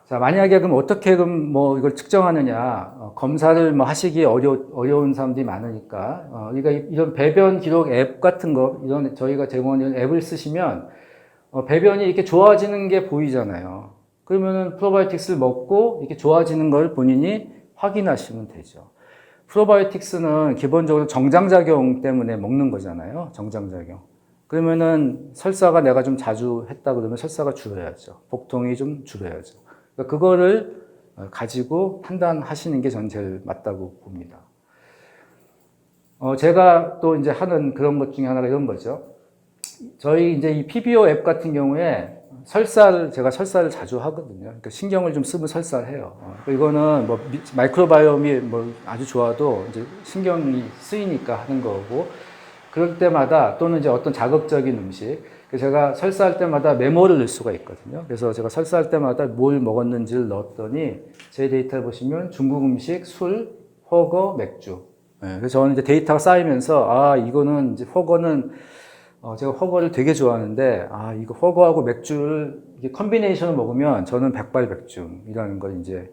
자, 만약에 그럼 어떻게 뭐 이걸 측정하느냐. 검사를 뭐 하시기 어려운 사람들이 많으니까 우리가 이런 배변 기록 앱 같은 거, 이런 저희가 제공하는 앱을 쓰시면 배변이 이렇게 좋아지는 게 보이잖아요. 그러면은 프로바이오틱스를 먹고 이렇게 좋아지는 걸 본인이 확인하시면 되죠. 프로바이오틱스는 기본적으로 정장작용 때문에 먹는 거잖아요. 정장작용. 그러면은 설사가 내가 좀 자주 했다 그러면 설사가 줄어야죠. 복통이 좀 줄어야죠. 그러니까 그거를 가지고 판단하시는 게 전 제일 맞다고 봅니다. 제가 또 이제 하는 그런 것 중에 하나가 이런 거죠. 저희 이제 이 PBO 앱 같은 경우에 제가 설사를 자주 하거든요. 그러니까 신경을 좀 쓰면 설사를 해요. 이거는 뭐 마이크로바이옴이 뭐 아주 좋아도 이제 신경이 쓰이니까 하는 거고, 그럴 때마다 또는 이제 어떤 자극적인 음식, 제가 설사할 때마다 메모를 넣을 수가 있거든요. 그래서 제가 설사할 때마다 뭘 먹었는지를 넣었더니 제 데이터를 보시면 중국 음식, 술, 허거, 맥주. 그래서 저는 이제 데이터가 쌓이면서 이거는 이제 허거는 제가 허거를 되게 좋아하는데 이거 허거하고 맥주를 이게 컨비네이션을 먹으면 저는 백발백중이라는 걸 이제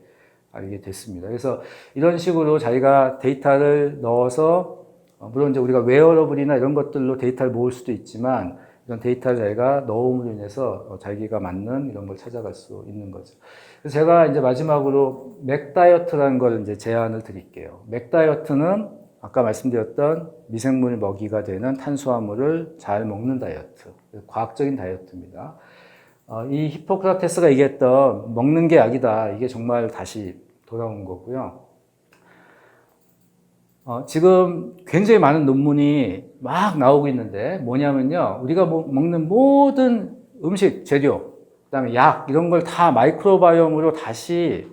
알게 됐습니다. 그래서 이런 식으로 자기가 데이터를 넣어서 물론 이제 우리가 웨어러블이나 이런 것들로 데이터를 모을 수도 있지만 이런 데이터를 자기가 넣음으로 인해서 자기가 맞는 이런 걸 찾아갈 수 있는 거죠. 그래서 제가 이제 마지막으로 맥 다이어트라는 걸 이제 제안을 드릴게요. 맥 다이어트는 아까 말씀드렸던 미생물 먹이가 되는 탄수화물을 잘 먹는 다이어트, 과학적인 다이어트입니다. 이 히포크라테스가 얘기했던 먹는 게 약이다. 이게 정말 다시 돌아온 거고요. 지금 굉장히 많은 논문이 막 나오고 있는데 뭐냐면요. 우리가 먹는 모든 음식, 재료, 그다음에 약 이런 걸 다 마이크로바이옴으로 다시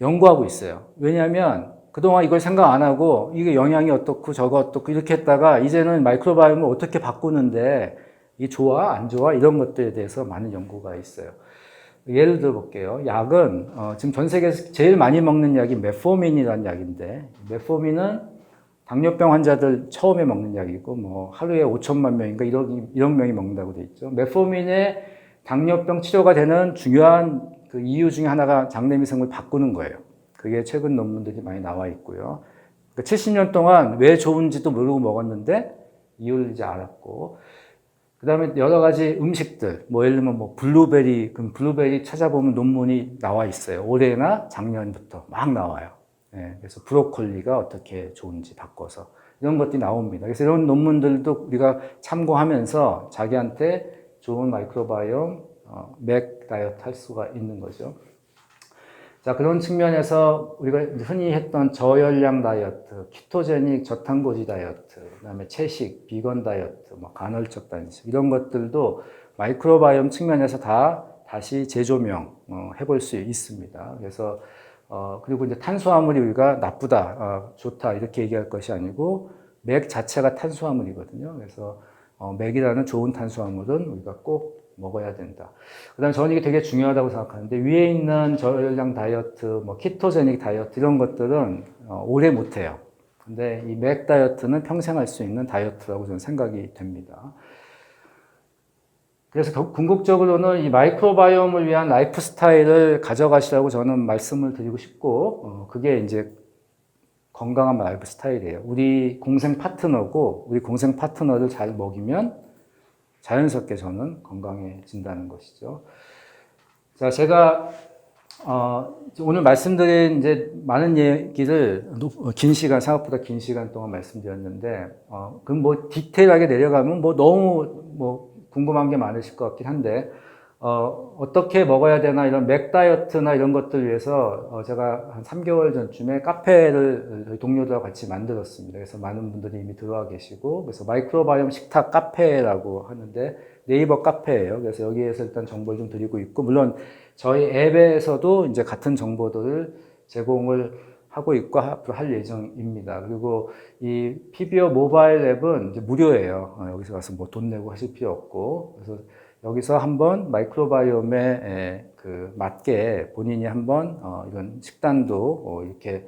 연구하고 있어요. 왜냐하면 그동안 이걸 생각 안 하고 이게 영양이 어떻고 저거 어떻고 이렇게 했다가 이제는 마이크로바이옴을 어떻게 바꾸는데 이게 좋아? 안 좋아? 이런 것들에 대해서 많은 연구가 있어요. 예를 들어 볼게요. 약은 지금 전 세계에서 제일 많이 먹는 약이 메포민이라는 약인데 메포민은 당뇨병 환자들 처음에 먹는 약이고 뭐 하루에 5천만 명인가 1억 명이 먹는다고 돼 있죠. 메포민의 당뇨병 치료가 되는 중요한 그 이유 중에 하나가 장내미생물 바꾸는 거예요. 그게 최근 논문들이 많이 나와 있고요. 그러니까 70년 동안 왜 좋은지도 모르고 먹었는데 이유를 이제 알았고, 그 다음에 여러 가지 음식들, 뭐 예를 들면 뭐 블루베리, 그럼 블루베리 찾아보면 논문이 나와 있어요. 올해나 작년부터 막 나와요. 예, 그래서 브로콜리가 어떻게 좋은지 바꿔서 이런 것들이 나옵니다. 그래서 이런 논문들도 우리가 참고하면서 자기한테 좋은 마이크로바이옴, 맥 다이어트 할 수가 있는 거죠. 자, 그런 측면에서 우리가 흔히 했던 저열량 다이어트, 키토제닉 저탄고지 다이어트, 그다음에 채식, 비건 다이어트, 뭐 간헐적 단식 이런 것들도 마이크로바이옴 측면에서 다시 재조명 해볼 수 있습니다. 그래서 그리고 이제 탄수화물이 우리가 나쁘다, 좋다 이렇게 얘기할 것이 아니고 맥 자체가 탄수화물이거든요. 그래서 맥이라는 좋은 탄수화물은 우리가 꼭 먹어야 된다. 그 다음에 저는 이게 되게 중요하다고 생각하는데 위에 있는 저열량 다이어트, 뭐 키토제닉 다이어트 이런 것들은 오래 못해요. 근데 이 맥 다이어트는 평생 할 수 있는 다이어트라고 저는 생각이 됩니다. 그래서 궁극적으로는 이 마이크로바이옴을 위한 라이프 스타일을 가져가시라고 저는 말씀을 드리고 싶고, 그게 이제 건강한 라이프 스타일이에요. 우리 공생 파트너를 잘 먹이면 자연스럽게 저는 건강해진다는 것이죠. 자, 제가 오늘 말씀드린 이제 많은 얘기를 생각보다 긴 시간 동안 말씀드렸는데, 그럼 뭐 디테일하게 내려가면 뭐 너무 뭐 궁금한 게 많으실 것 같긴 한데, 어떻게 먹어야 되나 이런 맥 다이어트나 이런 것들 위해서 제가 한 3개월 전쯤에 카페를 동료들하고 같이 만들었습니다. 그래서 많은 분들이 이미 들어와 계시고, 그래서 마이크로바이옴 식탁 카페라고 하는데 네이버 카페예요. 그래서 여기에서 일단 정보를 좀 드리고 있고, 물론 저희 앱에서도 이제 같은 정보들을 제공을 하고 있고 앞으로 할 예정입니다. 그리고 이 피비오 모바일 앱은 이제 무료예요. 여기서 가서 뭐 돈 내고 하실 필요 없고, 그래서 여기서 한번 마이크로바이옴에 맞게 본인이 한번 이런 식단도 이렇게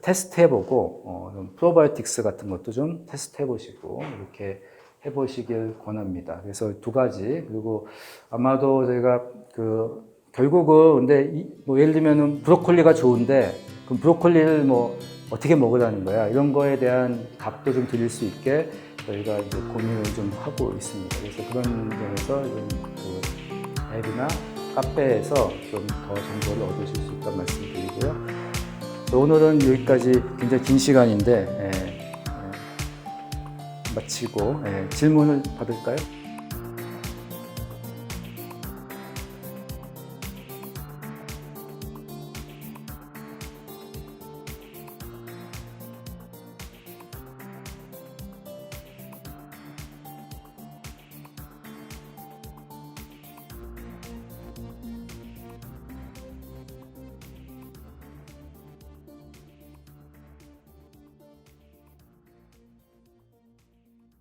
테스트 해보고 프로바이오틱스 같은 것도 좀 테스트 해보시고 이렇게 해보시길 권합니다. 그래서 두 가지. 그리고 아마도 저희가 결국은 근데 뭐 예를 들면은 브로콜리가 좋은데 그럼 브로콜리를 뭐 어떻게 먹으라는 거야? 이런 거에 대한 답도 좀 드릴 수 있게 저희가 이제 고민을 좀 하고 있습니다. 그래서 그런 점에서 앱이나 카페에서 좀 더 정보를 얻으실 수 있다는 말씀 드리고요. 오늘은 여기까지 굉장히 긴 시간인데 마치고 질문을 받을까요?